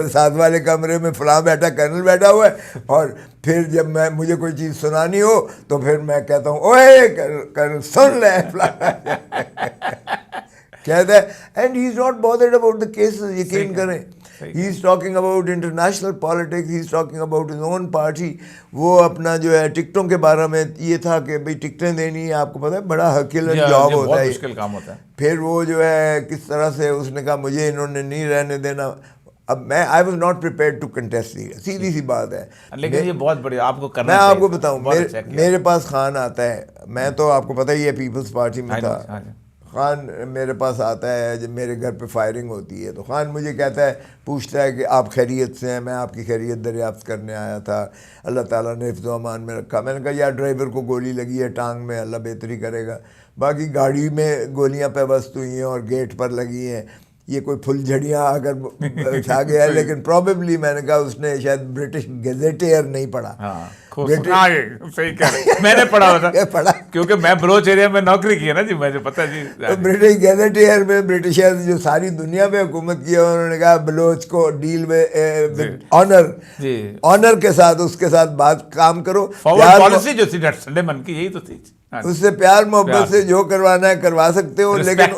साथ वाले कमरे में फलां बैठा, कर्नल बैठा हुआ है, और फिर जब मुझे कोई चीज़ सुनानी हो तो फिर मैं कहता हूँ ओए कर्नल सुन ले कहता है, and he is not bothered about the cases, यकीन करें। He is talking about international politics, he is talking about his own party. वो अपना जो है टिकटों के बारे में ये था कि भाई टिकटें देनी है, आपको पता है बड़ा हकील जॉब होता है, मुश्किल काम होता है। फिर वो जो है किस तरह से उसने कहा मुझे इन्होंने नहीं रहने देना। अब मैं I was not prepared to contest, सीधी सी बात है। लेकिन ये बहुत बढ़िया आपको करना मैं आपको बताऊँ, मेरे पास खान आता है, मैं तो आपको पता ही है पीपल्स पार्टी में था, खान मेरे पास आता है जब मेरे घर पे फायरिंग होती है तो खान मुझे कहता है, पूछता है कि आप खैरियत से हैं, मैं आपकी खैरियत दरियाफ्त करने आया था, अल्लाह ताला ने हिफ्ज़ व अमान में रखा। मैंने कहा यार ड्राइवर को गोली लगी है टांग में, अल्लाह बेहतरी करेगा, बाकी गाड़ी में गोलियां पेवस्त हुई हैं और गेट पर लगी हैं, ये कोई फुलझड़ियाँ अगर छा गया है, लेकिन प्रॉबेबली मैंने कहा उसने शायद ब्रिटिश गजेटियर नहीं पढ़ा। सही कह रहे, मैंने पढ़ा हुआ था क्योंकि मैं बलोच एरिया में नौकरी की है ना जी, मुझे पता जी। तो ब्रिटिश गजेटियर में ब्रिटिशर्स जो सारी दुनिया में हुकूमत की है, उन्होंने कहा बलोच को डील में ऑनर के साथ उसके साथ बात काम करो, पॉलिसी जो थी संडे मन की यही तो थी, उससे प्यार मोहब्बत से जो करवाना है करवा सकते हो, लेकिन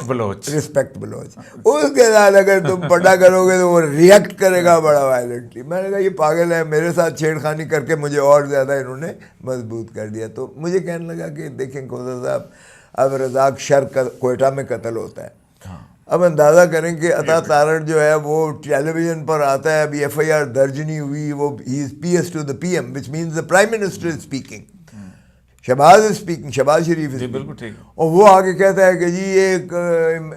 रिस्पेक्ट बलोच उसके साथ अगर तुम पढ़ा करोगे तो वो रिएक्ट करेगा बड़ा वायलेंटली। मैंने कहा ये पागल है, मेरे साथ छेड़खानी करके मुझे और ज़्यादा इन्होंने मजबूत कर दिया। तो मुझे कहने लगा कि देखें खोसा साहब, अब रज़ाक शर का कोयटा में कत्ल होता है, अब अंदाज़ा करें कि अता तारड़ जो है वो टेलीविज़न पर आता है, अभी FIR दर्ज नहीं हुई, वो he is PS to the PM, which means the prime minister is speaking, Shehbaz is speaking, Shehbaz Sharif is बिल्कुल ठीक। और वो आगे कहता है कि जी ये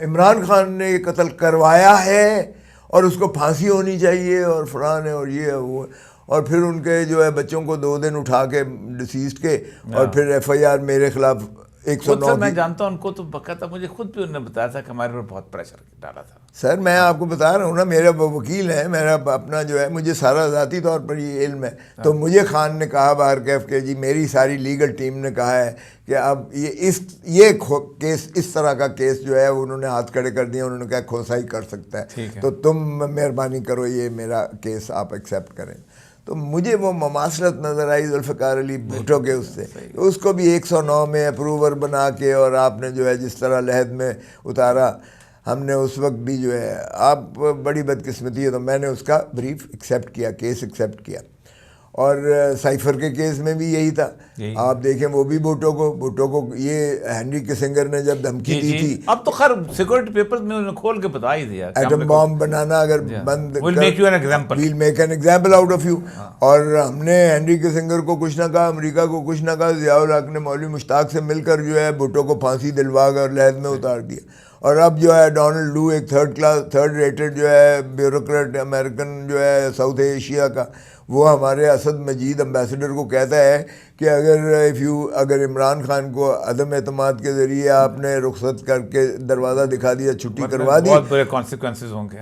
इमरान खान ने कत्ल करवाया है और उसको फांसी होनी चाहिए और फलान है और ये है वो है। और फिर उनके जो है बच्चों को 2 दिन उठा के डिसीज्ड के और फिर FIR मेरे खिलाफ 109 मैं जानता हूं उनको, तो बकायदा मुझे खुद भी उन्होंने बताया था कि हमारे पर बहुत प्रेशर डाला था। सर मैं आपको बता रहा हूँ ना, मेरा वकील है, मेरा अपना जो है, मुझे सारा ज़ाती तौर पर ये इल्म है। तो मुझे खान ने कहा बाहर कैफ के जी, मेरी सारी लीगल टीम ने कहा है कि अब ये केस, इस तरह का केस जो है उन्होंने हाथ खड़े कर दिए, उन्होंने कहा खोसाई कर सकता है, तो तुम मेहरबानी करो ये मेरा केस आप एक्सेप्ट करें। तो मुझे वो ममासलत नज़र आई जुल्फ़िकार अली भुट्टो के उससे, उसको भी 109 में अप्रूवर बना के और आपने जो है जिस तरह लहद में उतारा, हमने उस वक्त भी जो है, आप बड़ी बदकिस्मती है तो मैंने उसका ब्रीफ एक्सेप्ट किया, केस एक्सेप्ट किया। और साइफर के केस में भी यही था, आप देखें वो भी भुट्टो को ये हेनरी किसिंगर ने जब धमकी दी थी, अब तो खैर सिक्योरिटी पेपर्स में उन्होंने खोल के बता ही दिया, एटम बॉम्ब बनाना अगर बंद, will make an example out of you. और हमने हेनरी किसिंगर को कुछ ना कहा, अमेरिका को कुछ ना कहा, ज़ियाउल हक ने मौलवी मुश्ताक से मिलकर जो है भुट्टो को फांसी दिलवा कर लहद में उतार दिया। और अब जो है डोनाल्ड लू एक थर्ड रेटेड जो है ब्यूरोक्रेट अमेरिकन जो है साउथ एशिया का, वो हमारे असद मजीद एम्बेसडर को कहता है कि अगर इमरान खान को अदम एतमाद के ज़रिए आपने रुखसत करके दरवाज़ा दिखा दिया, छुट्टी करवा दी, बहुत बड़े कॉन्सिक्वेंसेस होंगे।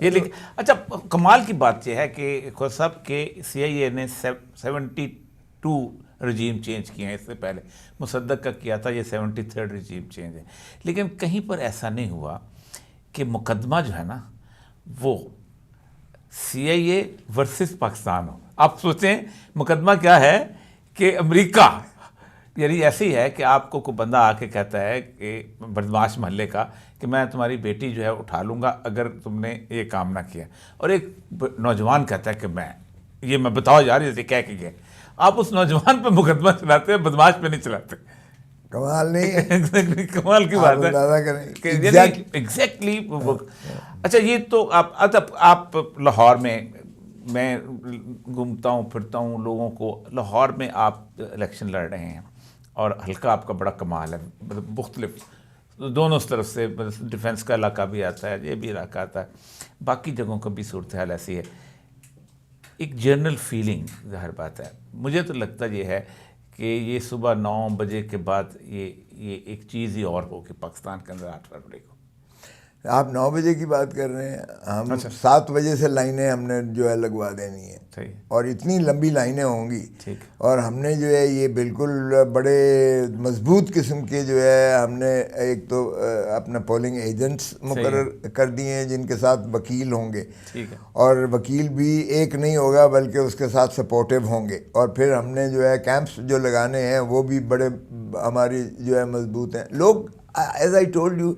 ये लेकिन अच्छा कमाल की बात यह है कि खुद साहब के CIA ने 72 रजीम चेंज किए हैं, इससे पहले मुसद्दक का किया था, ये 73rd रजीम चेंज है। लेकिन कहीं पर ऐसा नहीं हुआ कि मुकदमा जो है ना वो CIA वर्सेस पाकिस्तान हो। आप सोचें मुकदमा क्या है कि अमेरिका, यानी ऐसी है कि आपको कोई बंदा आके कहता है कि बदमाश महल्ले का कि मैं तुम्हारी बेटी जो है उठा लूँगा अगर तुमने ये काम ना किया, और एक नौजवान कहता है कि मैं बताओ यार ये कह के गए, आप उस नौजवान पे मुकदमा चलाते हैं, बदमाश पे नहीं चलाते। कमाल नहीं है? कमाल की बात है एग्जैक्टली। अच्छा ये तो आप लाहौर में, मैं घूमता हूँ फिरता हूँ लोगों को, लाहौर में आप इलेक्शन लड़ रहे हैं और हल्का आपका बड़ा कमाल है, मतलब मुख्तलिफ दोनों तरफ से, मतलब डिफेंस का इलाका भी आता है, ये भी इलाका आता है, बाकी जगहों का भी सूरत हाल ऐसी है। एक जनरल फीलिंग ज़ाहिर बात है, मुझे तो लगता ये है कि ये सुबह 9 बजे के बाद ये एक चीज़ ही और होगी पाकिस्तान के अंदर 8 फरवरी को। आप 9 बजे की बात कर रहे हैं, हम 7 बजे से लाइनें हमने जो है लगवा देनी है, और इतनी लंबी लाइनें होंगी, और हमने जो है ये बिल्कुल बड़े मजबूत किस्म के जो है हमने एक तो अपना पोलिंग एजेंट्स मुकर्रर कर दिए हैं जिनके साथ वकील होंगे, और वकील भी एक नहीं होगा बल्कि उसके साथ सपोर्टिव होंगे, और फिर हमने जो है कैंप्स जो लगाने हैं वो भी बड़े हमारी जो है मजबूत हैं। लोग, एज आई टोल्ड यू,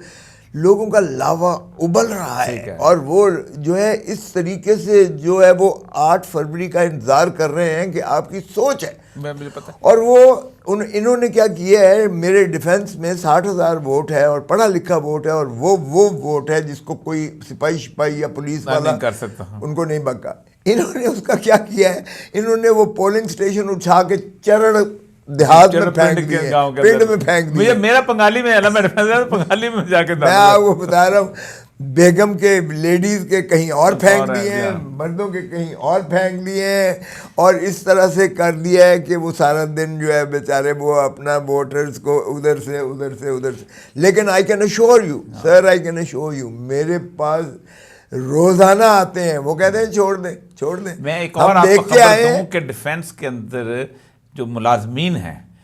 लोगों का लावा उबल रहा है, और वो जो है इस तरीके से जो है वो 8 फरवरी का इंतज़ार कर रहे हैं कि आपकी सोच है, मुझे पता। और वो इन्होंने क्या किया है, मेरे डिफेंस में 60,000 वोट है और पढ़ा लिखा वोट है, और वो वोट है जिसको कोई सिपाही या पुलिस वाला नहीं कर सकता, उनको नहीं बका। इन्होंने उसका क्या किया है, इन्होंने वो पोलिंग स्टेशन उठा के चरण देहात में फेंक दिए, पिंड में फेंक दिए। मेरा पंगाली में है ना, मैं पंगाली में जाके मैं आपको बता रहा हूँ, बेगम के लेडीज के कहीं और फेंक दिए हैं, मर्दों के कहीं और फेंक दिए हैं, और इस तरह से कर दिया है कि वो सारा दिन जो है बेचारे वो अपना वोटर्स को उधर से। लेकिन I can assure you sir, I can assure you, मेरे पास रोजाना आते हैं, वो कहते हैं छोड़ दें। मैं एक और आपको खबर दूं कि डिफेंस के अंदर जो मुलाजमीन हैं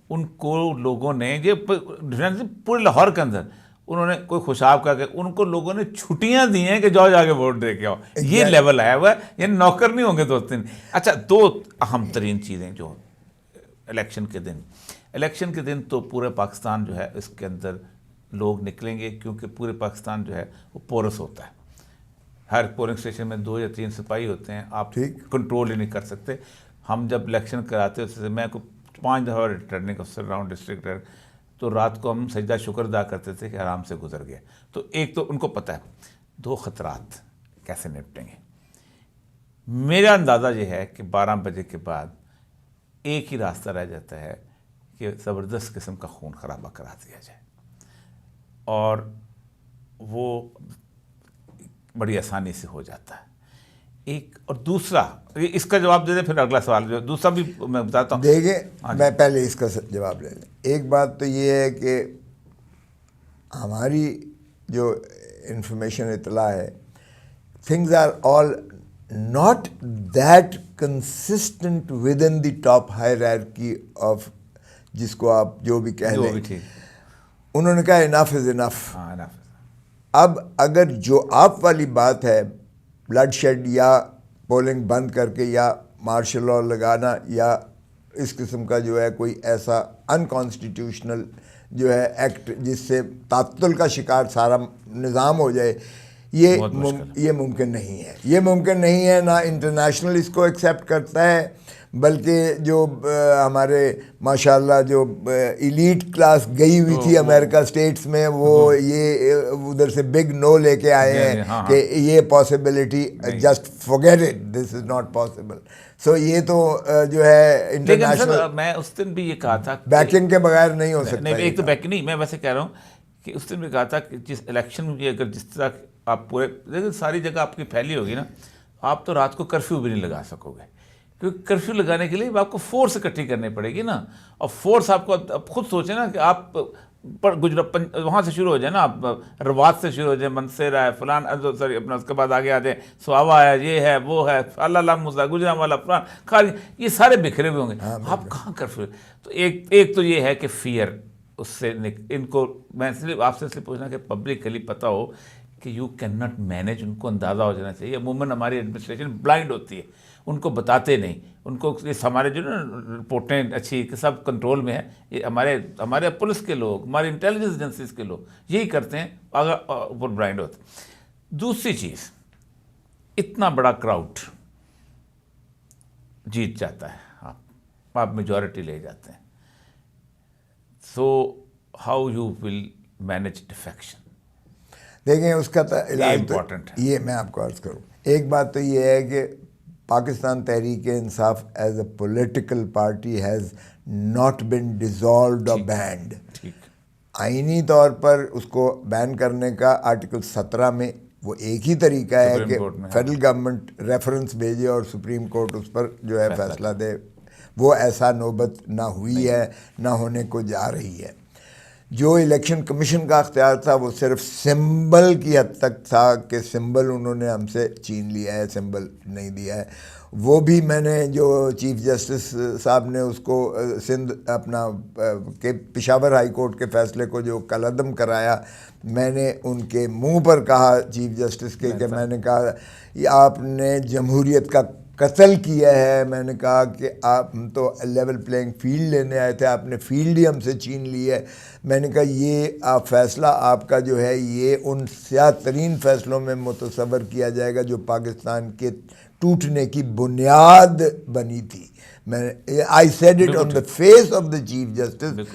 उनको लोगों ने, ये पूरे लाहौर के अंदर उन्होंने कोई खुशाब करके उनको लोगों ने छुट्टियां दी हैं कि जाओ जाके वोट दे के आओ। ये लेवल आया हुआ है, ये नौकर नहीं होंगे 2 दिन। अच्छा, 2 अहम तरीन चीज़ें जो इलेक्शन के दिन तो पूरे पाकिस्तान जो है इसके अंदर लोग निकलेंगे, क्योंकि पूरे पाकिस्तान जो है वो पोरस होता है, हर पोलिंग स्टेशन में 2 या 3 सिपाही होते हैं, आप कंट्रोल ही नहीं कर सकते। हम जब इलेक्शन कराते हैं, मैं को 5 दफ़ा रिटर्निंग अफसर रहा हूँ, डिस्ट्रिक्ट तो रात को हम सजदा शुक्र अदा करते थे कि आराम से गुजर गया। तो एक तो उनको पता है, दो ख़तरात कैसे निपटेंगे। मेरा अंदाज़ा ये है कि 12 बजे के बाद एक ही रास्ता रह जाता है कि ज़बरदस्त किस्म का खून खराबा करा दिया जाए, और वो बड़ी आसानी से हो जाता है। एक और दूसरा, इसका जवाब दे दे, फिर अगला सवाल जो दूसरा भी मैं बताता हूँ। देखिए, मैं पहले इसका जवाब ले लें। एक बात तो ये है कि हमारी जो इंफॉर्मेशन इतला है, things are all not that consistent within the top hierarchy of, जिसको आप जो भी कह लें। ठीक, उन्होंने कहा इनफ इज़ इनफ। हाँ ना। अब अगर जो आप वाली बात है, ब्लड शेड या पोलिंग बंद करके या मार्शल लॉ लगाना या इस किस्म का जो है कोई ऐसा अनकॉन्स्टिट्यूशनल जो है एक्ट जिससे तात्तुल का शिकार सारा निज़ाम हो जाए, ये मुमकिन नहीं है। ये मुमकिन नहीं है, ना इंटरनेशनल इसको एक्सेप्ट करता है, बल्कि जो हमारे माशाल्लाह जो इलीट क्लास गई हुई थी अमेरिका स्टेट्स में, वो ये उधर से बिग नो लेके आए हैं कि ये possibility, just forget it, this is not possible. So ये तो जो है इंटरनेशनल, मैं उस दिन भी ये कहा था बैकिंग के बगैर नहीं हो सकता। नहीं, एक तो बैकिंग नहीं, मैं वैसे कह रहा हूँ कि उस दिन भी कहा था कि जिस इलेक्शन में अगर जिस तरह आप पूरे देखिए सारी जगह आपकी फैली होगी ना, आप तो रात को कर्फ्यू भी नहीं लगा सकोगे, क्योंकि कर्फ्यू लगाने के लिए आपको फोर्स इकट्ठी करनी पड़ेगी ना। और फोर्स आपको अब खुद सोचें ना कि आप पर गुजरात वहाँ से शुरू हो जाए ना, आप रवात से शुरू हो जाए, मनसेरा है, फलान, सॉरी अपना, उसके बाद आगे आ जाए सुहावा है, ये है वो है, अल्लाह मुसा गुजरावाला फलान खाली, ये सारे बिखरे हुए होंगे। आप कहाँ कर्फ्यू। तो एक तो ये है कि फियर, उससे इनको मैं इसलिए आपसे इसलिए पूछना कि पब्लिकली पता हो कि यू कैन नॉट मैनेज, उनको अंदाज़ा हो जाना चाहिए। अमूमन हमारी एडमिनिस्ट्रेशन ब्लाइंड होती है, उनको बताते नहीं, उनको इस हमारे जो ना रिपोर्टें अच्छी कि सब कंट्रोल में है, ये हमारे पुलिस के लोग, हमारे इंटेलिजेंस एजेंसीज के लोग यही करते हैं, अगर ऊपर ब्लाइंड होते। दूसरी चीज़, इतना बड़ा क्राउड जीत जाता है, आप मेजॉरिटी ले जाते हैं, so how you will manage defection. देखें, उसका तो इलाज इम्पोर्टेंट है। ये मैं आपको अर्ज़ करूँ, एक बात तो ये है कि Pakistan Tehreek Insaf as a political party has not been dissolved और बैंड। आईनी तौर पर उसको बैन करने का आर्टिकल 17 में वो एक ही तरीका है कि फेडरल गवर्नमेंट रेफरेंस भेजे और सुप्रीम कोर्ट उस पर जो है फैसला दे। वो ऐसा नौबत ना हुई है, ना होने को जा रही है। जो इलेक्शन कमीशन का अख्तियार था वो सिर्फ सिंबल की हद तक था कि सिंबल उन्होंने हमसे छीन लिया है, सिंबल नहीं दिया है। वो भी मैंने जो चीफ जस्टिस साहब ने उसको सिंध अपना के पेशावर हाई कोर्ट के फ़ैसले को जो कलअदम कराया, मैंने उनके मुंह पर कहा चीफ जस्टिस के कि मैंने कहा आपने जमहूरियत का कत्ल किया है। मैंने कहा कि आप, हम तो लेवल प्लेइंग फील्ड लेने आए थे, आपने फील्ड ही हमसे छीन ली है। मैंने कहा ये फैसला आपका जो है ये उन स्याह तरीन फ़ैसलों में मुतसव्वर किया जाएगा जो पाकिस्तान के टूटने की बुनियाद बनी थी। मैंने I said it on the face of the chief justice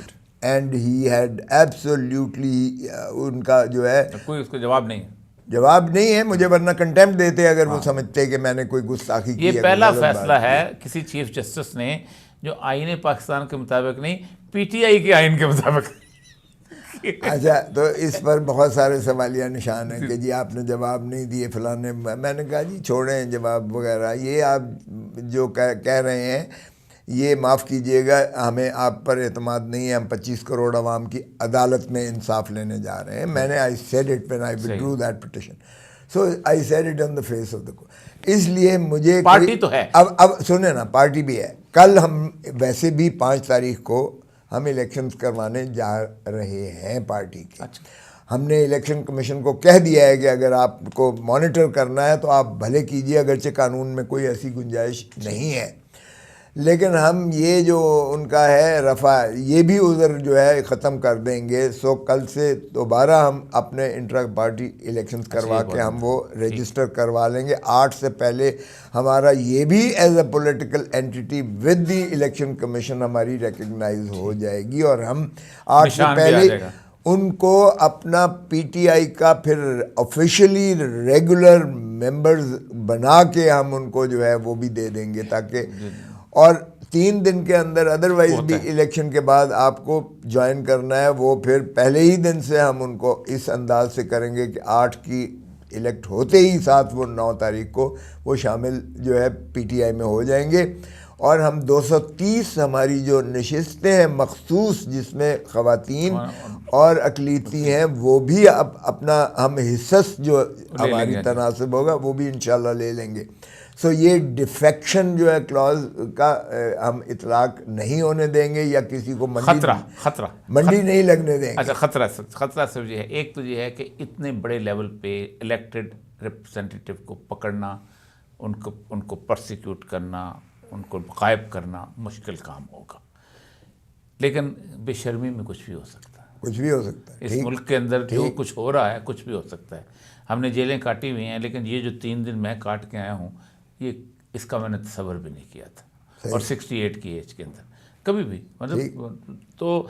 and he had absolutely, उनका जो है कोई उसका जवाब नहीं है मुझे, वरना कंटेम्प्ट देते अगर वो समझते कि मैंने कोई गुस्ताखी की। ये पहला फैसला है किसी चीफ जस्टिस ने जो आईने पाकिस्तान के मुताबिक नहीं, पीटीआई के आइन के मुताबिक। अच्छा, तो इस पर बहुत सारे सवालिया निशान हैं कि जी आपने जवाब नहीं दिए फलाने। मैंने कहा जी छोड़ें जवाब वगैरह, ये आप जो कह रहे हैं ये माफ़ कीजिएगा, हमें आप पर एतमाद नहीं है। हम 25 करोड़ आवाम की अदालत में इंसाफ लेने जा रहे हैं। मैंने I said it when I withdrew that petition, so I said it on the face of the court. इसलिए मुझे पार्टी तो है, अब सुने ना, पार्टी भी है। कल हम वैसे भी 5 तारीख को हम इलेक्शंस करवाने जा रहे हैं पार्टी के। अच्छा। हमने इलेक्शन कमीशन को कह दिया है कि अगर आपको मॉनिटर करना है तो आप भले कीजिए, अगरचे कानून में कोई ऐसी गुंजाइश नहीं है। लेकिन हम ये जो उनका है रफ़ा, ये भी उधर जो है ख़त्म कर देंगे। सो कल से दोबारा हम अपने इंट्रा पार्टी इलेक्शंस करवा के हम वो रजिस्टर करवा लेंगे। 8 से पहले हमारा ये भी as a political entity with the election commission हमारी रिकग्नाइज हो जाएगी, और हम 8 से पहले उनको अपना पीटीआई का फिर ऑफिशियली रेगुलर मेंबर्स बना के हम उनको जो है वो भी दे देंगे, ताकि और 3 दिन के अंदर, अदरवाइज भी इलेक्शन के बाद आपको ज्वाइन करना है, वो फिर पहले ही दिन से हम उनको इस अंदाज से करेंगे कि 8 की इलेक्ट होते ही साथ वो 9 तारीख को वो शामिल जो है पीटीआई में हो जाएंगे। और हम 230 हमारी जो नशिस्तें हैं मखसूस, जिसमें ख़वातीन और अक़लीती हैं, वो भी अब अपना हम हिस्सस जो हमारी तनासब होगा वो भी इंशाल्लाह ले लेंगे। सो ये डिफेक्शन जो है क्लॉज का हम इतलाक नहीं होने देंगे, या किसी को मंडी नहीं लगने देंगे। अच्छा, खतरा सिर्फ ये है, एक तो ये है कि इतने बड़े लेवल पे इलेक्टेड रिप्रेजेंटेटिव को पकड़ना, उनको प्रोसिक्यूट करना, उनको गायब करना मुश्किल काम होगा, लेकिन बेशर्मी में कुछ भी हो सकता है, कुछ भी हो सकता है। इस मुल्क के अंदर जो कुछ हो रहा है कुछ भी हो सकता है। हमने जेलें काटी हुई हैं, लेकिन ये जो 3 दिन मैं काट के आया हूँ, ये इसका मैंने तसव्वुर भी नहीं किया था, और 68 की एज के अंदर कभी भी, मतलब तो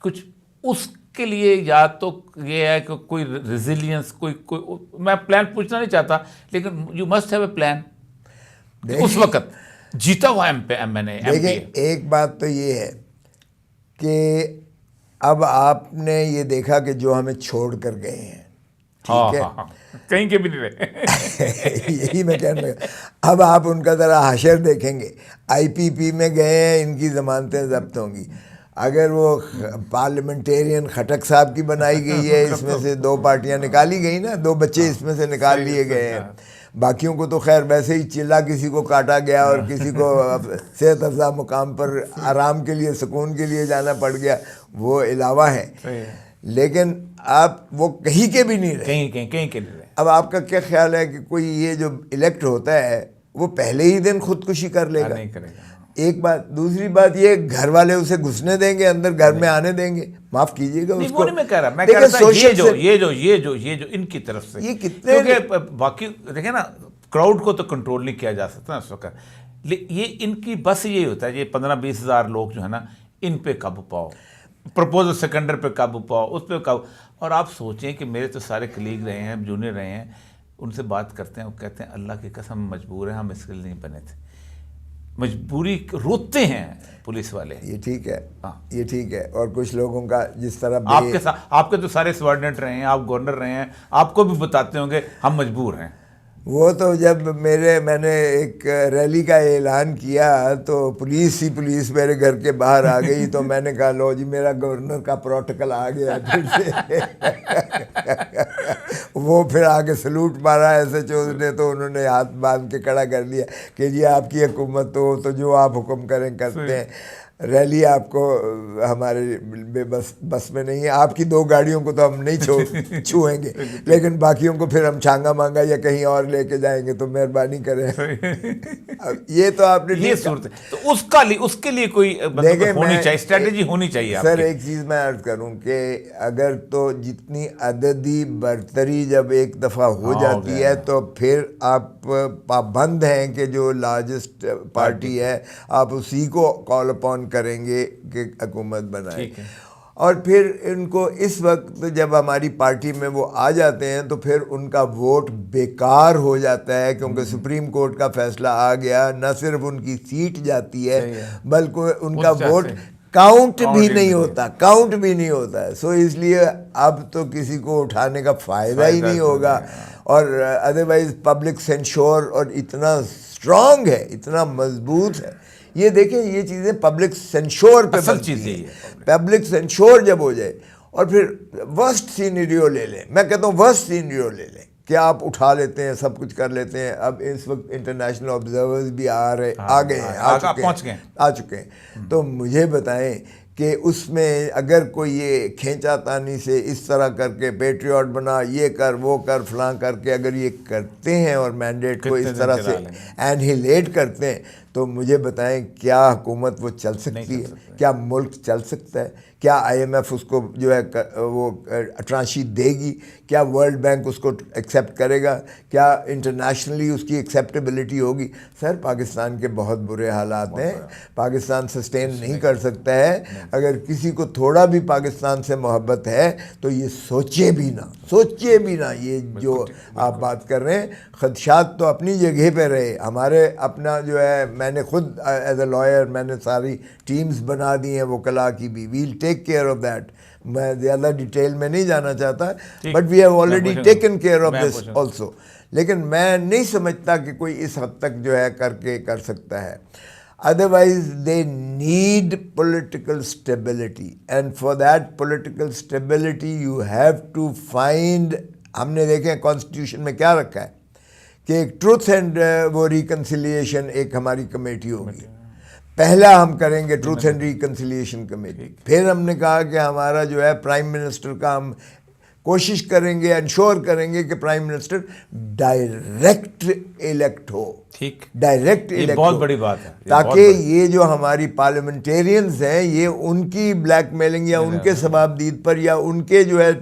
कुछ उसके लिए या तो ये है कि कोई रेजिलियंस, कोई मैं प्लान पूछना नहीं चाहता, लेकिन you must have a plan. उस वक्त जीता हुआ मैंने देखिए, एक बात तो ये है कि अब आपने ये देखा कि जो हमें छोड़ कर गए हैं, ठीक है, कहीं के भी नहीं रहे यही मैं कहने लगा। अब आप उनका ज़रा हाशर देखेंगे, आईपीपी में गए हैं, इनकी ज़मानतें जब्त होंगी। अगर वो पार्लियामेंटेरियन खटक साहब की बनाई गई है, इसमें से 2 पार्टियां निकाली गई ना, 2 बच्चे इसमें से निकाल लिए गए हैं। बाकियों को तो खैर वैसे ही चिल्ला किसी को काटा गया, और किसी को सेहत अफ़ज़ा मुकाम पर आराम के लिए, सुकून के लिए जाना पड़ गया, वो अलावा है। लेकिन आप वो कहीं के भी नहीं रहे, कहीं के नहीं रहे। अब आपका क्या ख्याल है कि कोई ये जो इलेक्ट होता है वो पहले ही दिन खुदकुशी कर लेगा? नहीं करेगा। एक बात, दूसरी बात ये, घर वाले उसे घुसने देंगे अंदर, घर में आने देंगे? माफ कीजिएगा उसको, वो नहीं मैं कह रहा, मैं कह रहा था ये जो इनकी तरफ से, ये कितने, क्योंकि बाकी देखे ना, क्राउड को तो कंट्रोल नहीं किया जा सकता उस वक्त, ये इनकी बस ये होता है, ये 15-20 हज़ार लोग जो है ना, इन पे काबू पाओ, प्रपोजल सेकेंडर पे काबू पाओ, उस पर काबू। और आप सोचें कि मेरे तो सारे कलीग रहे हैं, जूनियर रहे हैं, उनसे बात करते हैं, वो कहते हैं अल्लाह की कसम मजबूर हैं, हम इसके लिए नहीं बने थे, मजबूरी, रोते हैं पुलिस वाले। ये ठीक है, ये ठीक है। और कुछ लोगों का जिस तरह आपके तो सारे सबॉर्डिनेट रहे हैं, आप गवर्नर रहे हैं, आपको भी बताते होंगे हम मजबूर हैं। वो तो जब मैंने एक रैली का ऐलान किया तो पुलिस मेरे घर के बाहर आ गई, तो मैंने कहा लो जी, मेरा गवर्नर का प्रोटोकॉल आ गया फिर से वो फिर आके सलूट मारा SHO ने, तो उन्होंने हाथ बांध के खड़ा कर दिया कि जी आपकी हुकूमत तो जो आप हुक्म करें करते हैं। रैली आपको हमारे बस में नहीं है, आपकी 2 गाड़ियों को तो हम नहीं छुएंगे, लेकिन बाकियों को फिर हम छांगा मांगा या कहीं और लेके जाएंगे, तो मेहरबानी करें। अब ये तो आपने ये सूरत, तो उसके लिए कोई होनी चाहिए, स्ट्रेटेजी होनी चाहिए। सर एक चीज़ मैं अर्ज करूं कि अगर तो जितनी अददी बरतरी जब एक दफ़ा हो जाती है, तो फिर आप पाबंद हैं कि जो लार्जेस्ट पार्टी है आप उसी को कॉल अपॉन करेंगे कि हुकूमत बनाए। और फिर इनको इस वक्त जब हमारी पार्टी में वो आ जाते हैं तो फिर उनका वोट बेकार हो जाता है, क्योंकि सुप्रीम कोर्ट का फैसला आ गया, न सिर्फ उनकी सीट जाती है बल्कि उनका वोट काउंट भी नहीं होता है। सो इसलिए अब तो किसी को उठाने का फ़ायदा ही नहीं होगा। और अदरवाइज पब्लिक सेंश्योर और इतना स्ट्रॉन्ग है, इतना मजबूत है। ये देखें, ये चीज़ें पब्लिक सेंश्योर पे बनती हैं। पब्लिक सेंश्योर जब हो जाए, और फिर वर्स्ट सीनरियो ले लें, मैं कहता हूँ वर्स्ट सीनरियो ले लें कि आप उठा लेते हैं, सब कुछ कर लेते हैं। अब इस वक्त इंटरनेशनल ऑब्जर्वर्स भी आ चुके हैं। तो मुझे बताएं कि उसमें अगर कोई ये खींचातानी से इस तरह करके पेट्रियट बना, ये कर वो कर फलां करके अगर ये करते हैं और मैंडेट को इस तरह से एनहिलेट करते हैं, तो मुझे बताएं क्या हुकूमत वो चल सकती है, क्या मुल्क चल सकता है, क्या IMF उसको जो है वो ट्रांशी देगी, क्या वर्ल्ड बैंक उसको एक्सेप्ट करेगा, क्या इंटरनेशनली उसकी एक्सेप्टेबिलिटी होगी? सर पाकिस्तान के बहुत बुरे हालात हैं, पाकिस्तान सस्टेन नहीं कर सकता है। अगर किसी को थोड़ा भी पाकिस्तान से मोहब्बत है तो ये सोचे भी ना ये जो आप बात कर रहे हैं। खदशात तो अपनी जगह पे रहे, हमारे अपना जो है, मैंने खुद एज अ लॉयर मैंने सारी टीम्स बना दी हैं वकला की भी, we'll take care of that. मैं ज़्यादा डिटेल में नहीं जाना चाहता, but we have already taken care of this also. लेकिन मैं नहीं समझता कि कोई इस हद तक जो है कर सकता है। Otherwise, they need political stability, and for that political stability, you have to find, हमने देखे कॉन्स्टिट्यूशन में क्या रखा है कि एक ट्रूथ एंड वो रिकन्सिलिएशन एक हमारी कमेटी होगी। पहला हम करेंगे ट्रूथ एंड रिकन्सिलिएशन कमेटी, फिर हमने कहा कि हमारा जो है प्राइम मिनिस्टर का हम कोशिश करेंगे, इंश्योर करेंगे कि प्राइम मिनिस्टर डायरेक्ट इलेक्ट हो। ठीक, डायरेक्ट इलेक्ट, बहुत बड़ी बात है, ताकि ये जो हमारी पार्लियामेंटेरियंस हैं ये उनकी ब्लैकमेलिंग या उनके सबाबदीद पर या उनके जो है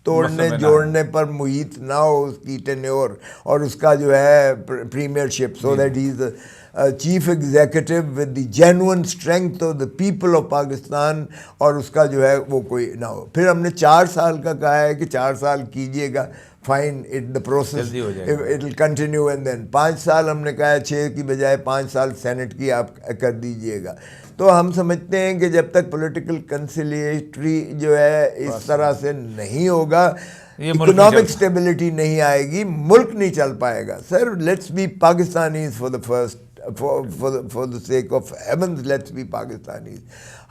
तोड़ने जोड़ने पर मुहित ना हो उसकी टेन्योर और उसका जो है Premiership, so that he is chief executive with the genuine strength of the people of Pakistan, और उसका जो है वो कोई ना हो। फिर हमने 4 साल का कहा है कि 4 साल कीजिएगा, fine, it the process it will continue, and then 5 साल हमने कहा है, 6 की बजाय 5 साल सेनेट की आप कर दीजिएगा। तो हम समझते हैं कि जब तक पॉलिटिकल कंसिलिएटरी जो है इस तरह से नहीं होगा, इकोनॉमिक स्टेबिलिटी नहीं आएगी, मुल्क नहीं चल पाएगा। Sir let's be Pakistanis for the first, for the sake of heavens, let's be Pakistanis.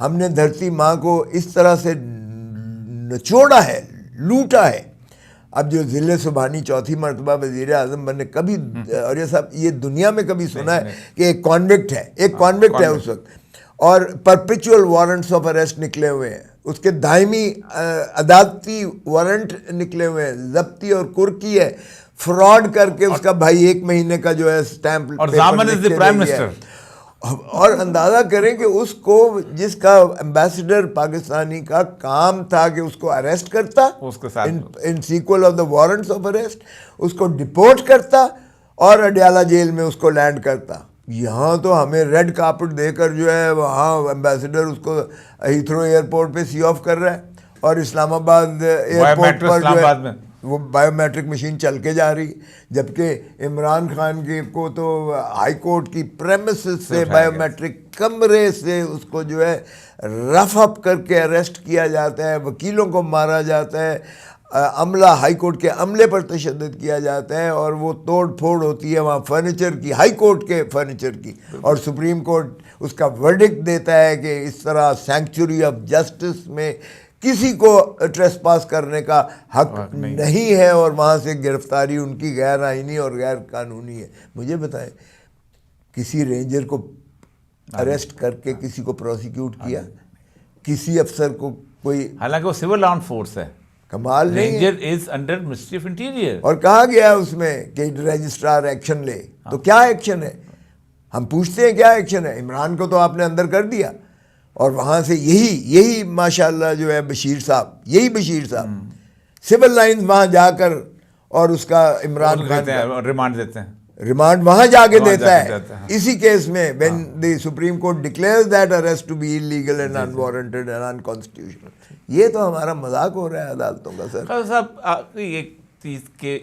हमने धरती माँ को इस तरह से निचोड़ा है, लूटा है। अब जो ज़िले सुबहानी चौथी मरतबा वज़ीर आज़म बने, कभी और ये सब ये दुनिया में कभी सुना है कि एक कॉन्विक्ट है, एक कॉन्विक्ट है उस वक्त, और परपिचुअल वारंट्स ऑफ अरेस्ट निकले हुए हैं, उसके दायमी अदालती वारंट निकले हुए हैं, जब्ती और कुर्की है, फ्रॉड करके उसका भाई 1 महीने का जो है स्टैंप और ज़ामन इज द प्राइम मिनिस्टर। और अंदाज़ा करें कि उसको, जिसका एम्बेसडर पाकिस्तानी का काम था कि उसको अरेस्ट करता, उसके साथ in sequel of the warrants of arrest, उसको डिपोर्ट करता और अडयाला जेल में उसको लैंड करता। यहाँ तो हमें रेड कार्पेट देकर जो है वहाँ एम्बेसडर उसको हीथ्रो एयरपोर्ट पे सी ऑफ कर रहा है, और इस्लामाबाद एयरपोर्ट पर जो है वो बायोमेट्रिक मशीन चल के जा रही, जबकि इमरान खान की को तो हाई कोर्ट की प्रेमिसेस से बायोमेट्रिक कमरे से उसको जो है रफ अप करके अरेस्ट किया जाता है, वकीलों को मारा जाता है, अमला हाई कोर्ट के अमले पर तशद्दुद किया जाता है, और वो तोड़ फोड़ होती है वहाँ फर्नीचर की, हाई कोर्ट के फर्नीचर की, और सुप्रीम कोर्ट उसका वर्डिक्ट देता है कि इस तरह सेंचुरी ऑफ जस्टिस में किसी को ट्रेसपास करने का हक नहीं है, और वहाँ से गिरफ्तारी उनकी गैर आइनी और गैर कानूनी है। मुझे बताएं, किसी रेंजर को अरेस्ट करके किसी को प्रोसिक्यूट किया? किसी अफसर को कोई? हालांकि वो सिविल आर्म फोर्स है, कमाल नहीं है। Ranger is under ministry of interior. और कहा गया है उसमें कि रजिस्ट्रार एक्शन ले, तो क्या एक्शन है? हम पूछते हैं क्या एक्शन है? इमरान को तो आपने अंदर कर दिया, और वहाँ से यही माशाल्लाह जो है बशीर साहब सिविल लाइंस वहाँ जाकर और उसका इमरान खान रिमांड देते हैं, रिमांड वहाँ जाके देता है इसी केस में, when the supreme court declares that arrest to be illegal and unwarranted and unconstitutional. ये तो हमारा मजाक हो रहा है अदालतों का। सर साहब एक चीज़ के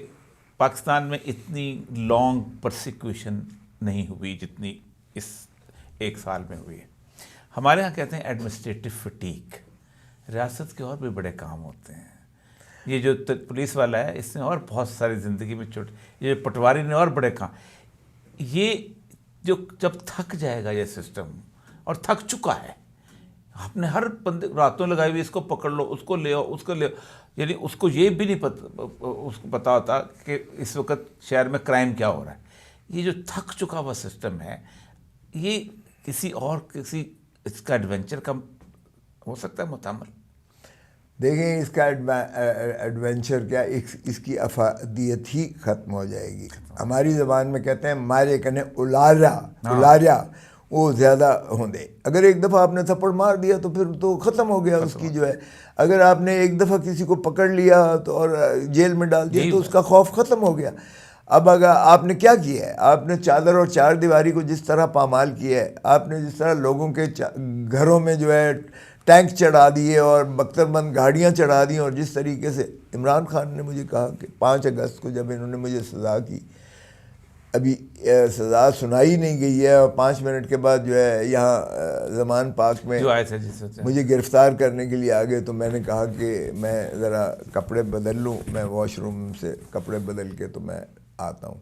पाकिस्तान में इतनी लॉन्ग परसिक्यूशन नहीं हुई जितनी इस 1 साल में हुई है। हमारे यहाँ कहते हैं एडमिनिस्ट्रेटिव फटीक, रियासत के और भी बड़े काम होते हैं। ये जो पुलिस वाला है इसने और बहुत सारी ज़िंदगी में ये पटवारी ने और बड़े काम, ये जो जब थक जाएगा ये सिस्टम, और थक चुका है, आपने हर बंदे रातों लगाई हुई, इसको पकड़ लो, उसको ले आओ, उसको ले आओ, यानी उसको ये भी नहीं उसको पता होता कि इस वक्त शहर में क्राइम क्या हो रहा है। ये जो थक चुका हुआ सिस्टम है, ये किसी इसका एडवेंचर का हो सकता है मुतामल? देखें इसका एडवेंचर क्या, इसकी अफादियत ही ख़त्म हो जाएगी। हमारी ज़बान में कहते हैं मारे कने उलारा वो ज़्यादा होंदे। अगर एक दफ़ा आपने थप्पड़ मार दिया तो फिर तो ख़त्म हो गया उसकी जो है। अगर आपने एक दफ़ा किसी को पकड़ लिया तो और जेल में डाल दिया तो उसका खौफ ख़त्म हो गया। अब अगर आपने क्या किया है, आपने चादर और चार दीवारी को जिस तरह पामाल किया है, आपने जिस तरह लोगों के घरों में जो है टैंक चढ़ा दिए और बख्तरबंद गाड़ियाँ चढ़ा दी, और जिस तरीके से इमरान खान ने मुझे कहा कि 5 अगस्त को जब इन्होंने मुझे सज़ा की, अभी सज़ा सुनाई नहीं गई है, और 5 मिनट के बाद जो है यहाँ ज़मान पार्क में जो आए थे जिस मुझे गिरफ़्तार करने के लिए आ गए, तो मैंने कहा कि मैं ज़रा कपड़े बदल लूँ, मैं वॉशरूम से कपड़े बदल के तो मैं आता हूँ।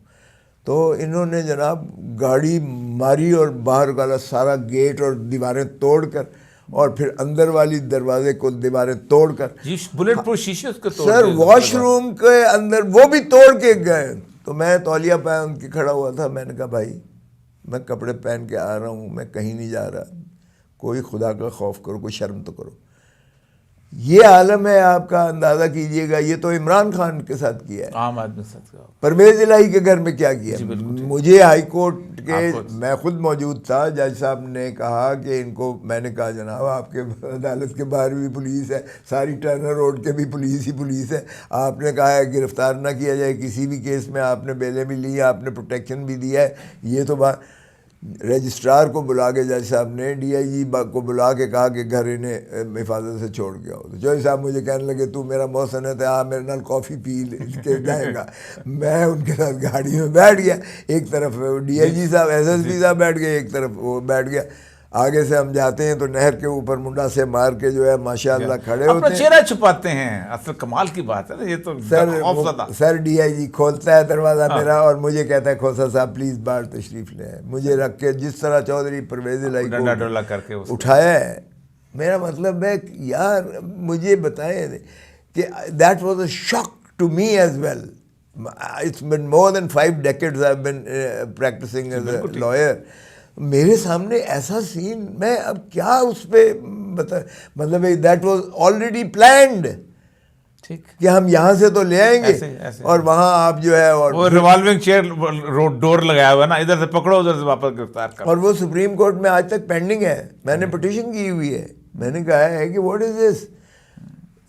तो इन्होंने जनाब गाड़ी मारी और बाहर वाला सारा गेट और दीवारें तोड़कर, और फिर अंदर वाली दरवाजे को दीवारें तोड़कर, बुलेट प्रूफ शीशे उसके तोड़ सर वॉशरूम के अंदर वो भी तोड़ के गए। तो मैं तौलिया पहन के खड़ा हुआ था, मैंने कहा भाई मैं कपड़े पहन के आ रहा हूँ, मैं कहीं नहीं जा रहा, कोई खुदा का खौफ करो, कोई शर्म तो करो। ये आलम है, आपका अंदाज़ा कीजिएगा। ये तो इमरान खान के साथ किया है, आम आदमी के साथ। परवेज़ इलाही के घर में क्या किया। मुझे हाई कोर्ट के, मैं खुद मौजूद था, जज साहब ने कहा कि इनको, मैंने कहा जनाब आपके अदालत के बाहर भी पुलिस है, सारी टर्नर रोड के भी पुलिस ही पुलिस है, आपने कहा है गिरफ्तार ना किया जाए किसी भी केस में, आपने बेलें भी ली, आपने प्रोटेक्शन भी दिया है। ये तो बात रजिस्ट्रार को बुला के जज साहब ने DIG को बुला के कहा कि घर इन्हें हिफाजत से छोड़ के आओ। तो जज साहब मुझे कहने लगे तू मेरा मौसन है तो मेरे नाल कॉफ़ी पी के जाएगा। मैं उनके साथ गाड़ी में बैठ गया, एक तरफ DIG साहब SSP साहब बैठ गए, एक तरफ वो बैठ गया। आगे से हम जाते हैं तो नहर के ऊपर मुंडा से मार के जो है माशाअल्लाह खड़े होते हैं, चेहरा छुपाते हैं। असल कमाल की बात है ना ये तो। सर DIG खोलता है दरवाज़ा मेरा और मुझे कहता है खोसा साहब प्लीज़ बाहर तशरीफ़ ले आए। मुझे रख के जिस तरह चौधरी परवेज़ इलाही को डोला करके उठाया है, मेरा मतलब है यार मुझे बताएं कि that was a shock to me as well. It's been more than 5 decades I have been practising as a lawyer. मेरे सामने ऐसा सीन, मैं अब क्या उस पर बता, मतलब दैट वाज ऑलरेडी प्लान्ड, ठीक कि हम यहाँ से तो ले आएंगे ऐसे। और वहाँ आप जो है, और वो रिवॉल्विंग चेयर डोर लगाया हुआ ना, इधर से पकड़ो उधर से वापस गिरफ्तार करो। और वो सुप्रीम कोर्ट में आज तक पेंडिंग है। मैंने पिटीशन की हुई है, मैंने कहा है कि what is this,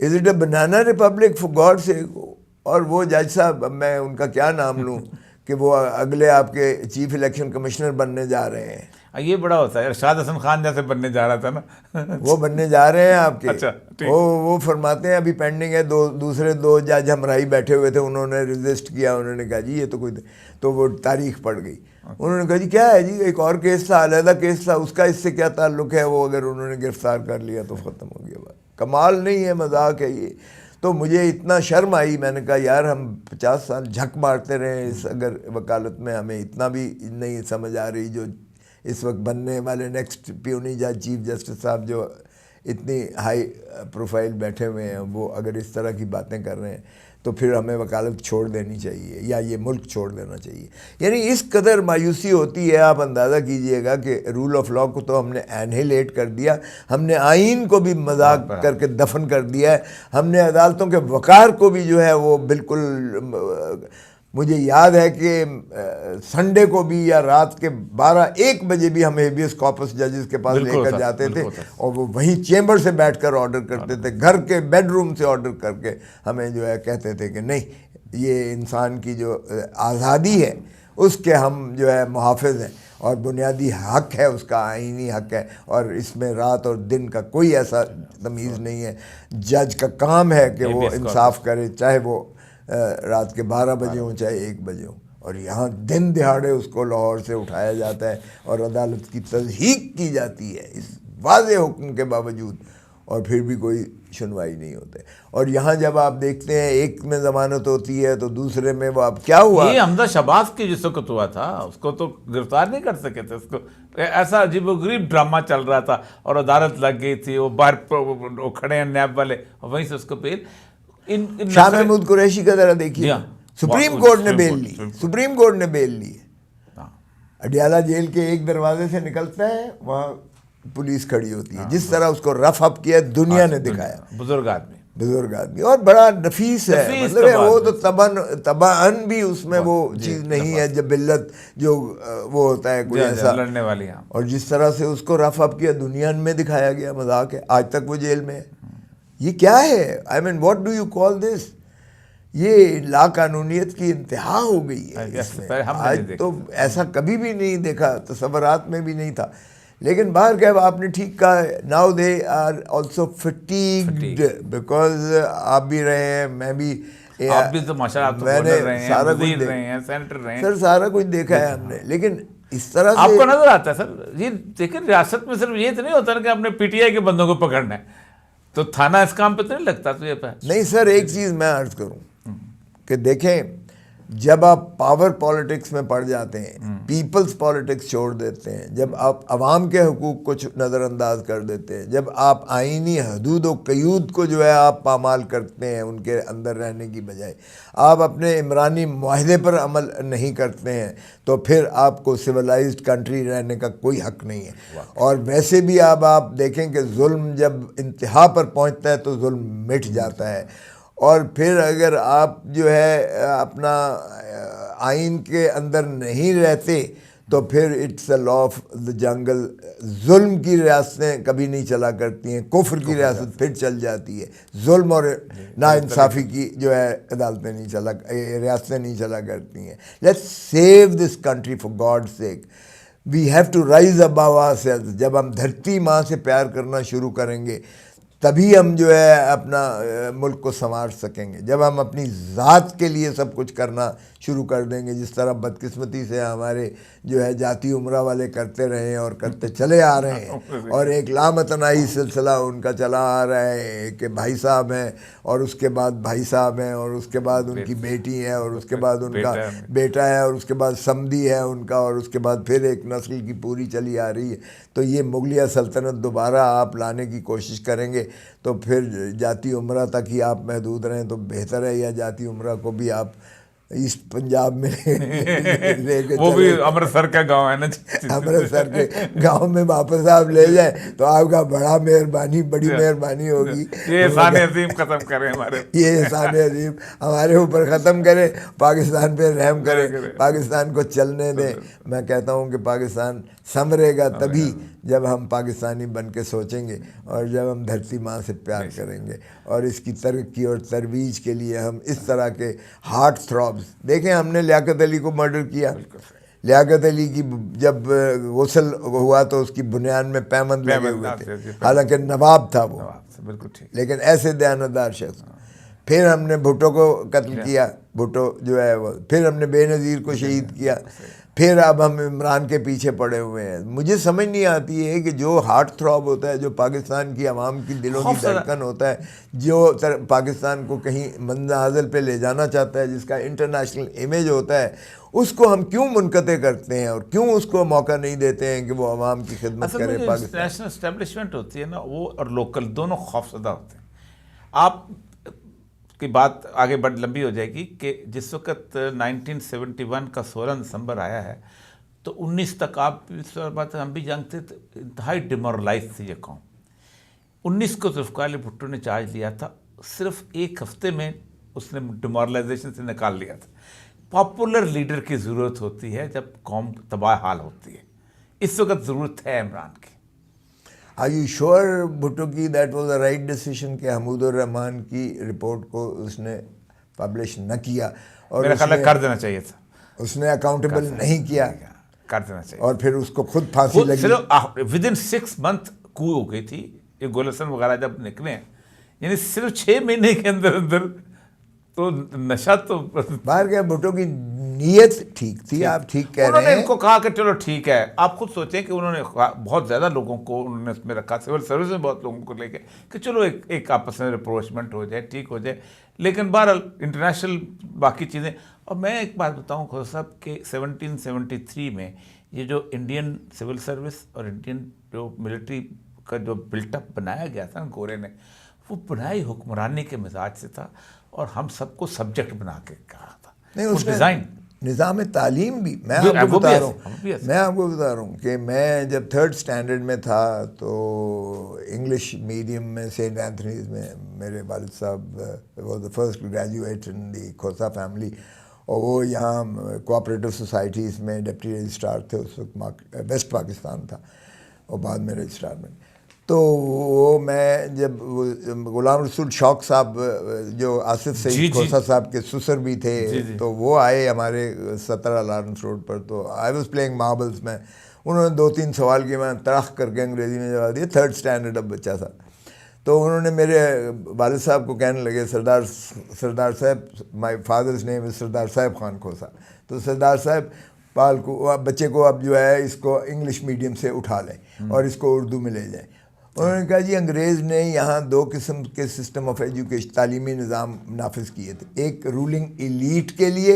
is it a banana Republic for God से। और वो जज साहब, अब मैं उनका क्या नाम लूँ, कि वो अगले आपके चीफ इलेक्शन कमिश्नर बनने जा रहे हैं। ये बड़ा होता है, इरशाद हसन खान जैसे बनने जा रहा था ना वो बनने जा रहे हैं आपके। अच्छा, वो फरमाते हैं अभी पेंडिंग है, दूसरे दो जज हमराही बैठे हुए थे, उन्होंने रजिस्ट किया, उन्होंने कहा जी ये तो कोई, तो वो तारीख पड़ गई। उन्होंने कहा जी क्या है जी, एक और केस था, अलहदा केस था, उसका इससे क्या ताल्लुक़ है, वो अगर उन्होंने गिरफ्तार कर लिया तो ख़त्म हो गया बात। कमाल नहीं है, मजाक है ये। तो मुझे इतना शर्म आई, मैंने कहा यार हम 50 साल झक मारते रहे इस अगर वकालत में, हमें इतना भी नहीं समझ आ रही जो इस वक्त बनने वाले नेक्स्ट प्यूनी जज चीफ जस्टिस साहब जो इतनी हाई प्रोफाइल बैठे हुए हैं, वो अगर इस तरह की बातें कर रहे हैं तो फिर हमें वकालत छोड़ देनी चाहिए या ये मुल्क छोड़ देना चाहिए। यानी इस कदर मायूसी होती है, आप अंदाज़ा कीजिएगा कि रूल ऑफ लॉ को तो हमने एनहिलेट कर दिया, हमने आइन को भी मजाक करके दफन कर दिया है, हमने अदालतों के वक़ार को भी जो है वो बिल्कुल। मुझे याद है कि संडे को भी या रात के 12-1 बजे भी हम हेबियस कॉर्पस जजेस के पास लेकर जाते थे और वो वहीं चेंबर से बैठकर ऑर्डर करते थे, घर के बेडरूम से ऑर्डर करके हमें जो है कहते थे कि नहीं, ये इंसान की जो आज़ादी है उसके हम जो है मुहाफ़िज़ हैं और बुनियादी हक़ है उसका, आईनी हक़ है, और इसमें रात और दिन का कोई ऐसा तमीज़ नहीं है। जज का काम है कि वो इंसाफ करे, चाहे वो रात के 12 बजे हों चाहे 1 बजे हों। और यहाँ दिन दिहाड़े उसको लाहौर से उठाया जाता है और अदालत की तज़हीक की जाती है इस वाज़े हुक्म के बावजूद, और फिर भी कोई सुनवाई नहीं होते। और यहाँ जब आप देखते हैं एक में ज़मानत होती है तो दूसरे में वो अब क्या हुआ, ये हमजा शहबाज की जिस वक्त हुआ था उसको तो गिरफ्तार नहीं कर सके थे, उसको ऐसा अजीबोगरीब ड्रामा चल रहा था और अदालत लग गई थी, वो बाहर खड़े हैं नैब वाले और वहीं से उसको पेल। शाह महमूद कुरैशी का जरा देखिए, सुप्रीम कोर्ट ने बेल ली, सुप्रीम कोर्ट ने बेल ली। अडियाला जेल के एक दरवाजे से निकलता है, वहाँ पुलिस खड़ी होती है, जिस तरह उसको रफ अप किया दुनिया ने दिखाया। बुजुर्ग आदमी, बुजुर्ग आदमी और बड़ा नफीस है, नफीस मतलब तबान वो तो तबान भी उसमें वो चीज़ नहीं है जबिल्लत जो वो होता है कोई ऐसा लड़ने वाली। हाँ, और जिस तरह से उसको रफ अप किया दुनिया में दिखाया गया, मजाक है, आज तक वो जेल में है। ये क्या है? I mean what do you call this? ये लाकानूनियत की इंतहा हो गई है इसमें। आज तो ऐसा कभी भी नहीं देखा, तसव्वुरात में भी नहीं था। लेकिन बाहर क्या, आपने ठीक कहा, now they are also fatigued because आप भी रहे हैं, मैं भी, आप भी तो माशाल्लाह, आप तो मैंने रहे हैं, सारा कुछ रहे हैं, सेनेटर रहे हैं, सर सारा कुछ देखा है हमने। लेकिन इस तरह से आपको नजर आता है सर, ये देखिए रियासत में सिर्फ ये तो नहीं होता ना कि आपने पीटीआई के बंदों को पकड़ना है तो थाना इस काम पे तो नहीं लगता। तो ये पे नहीं सर, एक चीज़ मैं अर्ज करूं कि देखें, जब आप पावर पॉलिटिक्स में पड़ जाते हैं, पीपल्स पॉलिटिक्स छोड़ देते हैं, जब आप अवाम के हुकूक को नज़रअंदाज कर देते हैं, जब आप आइनी हदूद व क़यूद को जो है आप पामाल करते हैं उनके अंदर रहने की बजाय, आप अपने इमरानी मुआहदे पर अमल नहीं करते हैं, तो फिर आपको सिविलाइज्ड कंट्री रहने का कोई हक नहीं है। और वैसे भी आप देखें कि जुल्म जब इंतहा पर पहुंचता है तो जुल्म मिट जाता है। और फिर अगर आप जो है अपना आइन के अंदर नहीं रहते तो फिर it's a law of the jungle. जुल्म की रियासतें कभी नहीं चला करती हैं, कुफ्र की रियासत फिर चल जाती है। जुल्म और नाइंसाफ़ी की जो है अदालतें नहीं चला, रियासतें नहीं चला करती हैं। Let's save this country for God sake. We have to rise above ourselves. जब हम धरती माँ से प्यार करना शुरू करेंगे तभी हम जो है अपना मुल्क को संवार सकेंगे। जब हम अपनी ज़ात के लिए सब कुछ करना शुरू कर देंगे, जिस तरह बदकिस्मती से हमारे जो है जाती उम्रा वाले करते रहे और करते चले आ रहे हैं, और एक लामतनाही सिलसिला उनका चला आ रहा है कि भाई साहब हैं और उसके बाद भाई साहब हैं और उसके बाद उनकी बेटी है और उसके बाद उनका बेटा है और उसके बाद समधी है उनका और उसके बाद फिर एक नस्ल की पूरी चली आ रही है। तो ये मुगलिया सल्तनत दोबारा आप लाने की कोशिश करेंगे तो फिर जाती उम्रा तक ही आप महदूद रहें तो बेहतर है, या जाती उम्रा को भी आप ईस्ट पंजाब में लेके वो भी अमृतसर का गांव है ना, अमृतसर के गांव में वापस आप ले जाए तो आपका बड़ी मेहरबानी होगी। ये एहसान अजीम खत्म करें हमारे, ये एहसान अजीम हमारे ऊपर ख़त्म करें, पाकिस्तान पे रहम करें, पाकिस्तान को चलने दें। मैं कहता हूँ कि पाकिस्तान संभरेगा तभी जब हम पाकिस्तानी बन के सोचेंगे और जब हम धरती माँ से प्यार करेंगे और इसकी तरक्की और तरवीज के लिए हम इस तरह के हार्ट थ्रॉब्स देखें। हमने लियाकत अली को मर्डर किया, लियाकत अली की जब गुस्ल हुआ तो उसकी बुनियाद में पैमंद लगे हुए थे, हालांकि नवाब था वो, बिल्कुल ठीक, लेकिन ऐसे दयानतदार शख्स। फिर हमने भुट्टो को कत्ल किया, भुट्टो जो है वो, फिर हमने बेनज़ीर को शहीद किया, फिर अब हम इमरान के पीछे पड़े हुए हैं। मुझे समझ नहीं आती है कि जो हार्ट थ्रॉब होता है, जो पाकिस्तान की आवाम की दिलों की धड़कन होता है, जो पाकिस्तान को कहीं मंज़िल पे ले जाना चाहता है, जिसका इंटरनेशनल इमेज होता है, उसको हम क्यों मुनक़ते करते हैं और क्यों उसको मौका नहीं देते हैं कि वो आवाम की खिदमत करे। पाकिस्तान नेशनल एस्टेब्लिशमेंट होती है ना, वो और लोकल दोनों खौफजदा होते हैं। आप की बात आगे बढ़ लंबी हो जाएगी कि जिस वक्त 1971 का 16 दिसंबर आया है तो 19 तक आप इस बात हम भी जानते थे, इंतहाई डिमोरलाइज थी ये कौम। 19 को जुल्फ़िकार अली भुट्टो ने चार्ज लिया था, सिर्फ एक हफ्ते में उसने डिमोरलाइजेशन से निकाल लिया था। पॉपुलर लीडर की ज़रूरत होती है जब कौम तबाह हाल होती है, इस वक्त ज़रूरत है इमरान की। आर यू श्योर भुट्टो की that was the right decision कि हमीदुर रहमान की रिपोर्ट को उसने पब्लिश न किया और मेरा ख्याल है कर देना चाहिए था, उसने अकाउंटेबल नहीं किया, कर देना चाहिए और फिर उसको खुद फांसी लगी। सिर्फ विदिन 6 मंथ कू हो गई थी ये गोलसन वगैरह जब निकले, यानी सिर्फ 6 महीने के अंदर अंदर तो नशा तो बाहर गया। भुट्टो की नीयत ठीक थी, आप ठीक कह रहे हैं। उन्होंने इनको कहा कि चलो ठीक है, आप खुद सोचें कि उन्होंने बहुत ज़्यादा लोगों को उन्होंने इसमें रखा, सिविल सर्विस में बहुत लोगों को लेके कि चलो एक आपस में रिप्रोचमेंट हो जाए, ठीक हो जाए। लेकिन बहरहाल इंटरनेशनल बाकी चीज़ें। और मैं एक बात बताऊं खोर साहब कि 1773 में ये जो इंडियन सिविल सर्विस और इंडियन जो मिलिट्री का जो बिल्टअप बनाया गया था ना गोरे ने, वो बनाई हुक्मरानी के मिजाज से था और हम सबको सब्जेक्ट बना के कहा था। नहीं, उसने डिज़ाइन निज़ाम तालीम भी मैं वो आपको भी बता ऐसे, रहा वो भी हूँ ऐसे। मैं आपको बता रहा हूँ कि मैं जब 3rd स्टैंडर्ड में था तो इंग्लिश मीडियम में सेंट एंथनीज में मेरे वालिद साहब was the first graduate in the Khosa family, और वो यहाँ कोऑपरेटिव सोसाइटीज़ में डिप्टी रजिस्ट्रार थे उस वक्त, वेस्ट पाकिस्तान था और बाद में रजिस्ट्रार में। तो वो मैं जब गुलाम रसूल शौक साहब जो आसिफ जी, सईद जी। खोसा साहब के ससुर भी थे, जी, जी। तो वो आए हमारे 17 लॉरेंस रोड पर। तो आई वाज प्लेइंग मार्बल्स में, उन्होंने 2-3 सवाल किए, मैं तड़ख करके अंग्रेज़ी में जवाब दिया। 3rd स्टैंडर्ड अब बच्चा था। तो उन्होंने मेरे वालिद साहब को कहने लगे, सरदार साहब, माय फादर्स नेम इज़ सरदार साहब खान खोसा, तो सरदार साहब पाल को बच्चे को अब जो है इसको इंग्लिश मीडियम से उठा लें और इसको उर्दू में ले जाएं। उन्होंने कहा जी अंग्रेज़ ने यहाँ 2 किस्म के सिस्टम ऑफ एजुकेशन तालीमी निज़ाम नाफिज किए थे। एक रूलिंग एलीट के लिए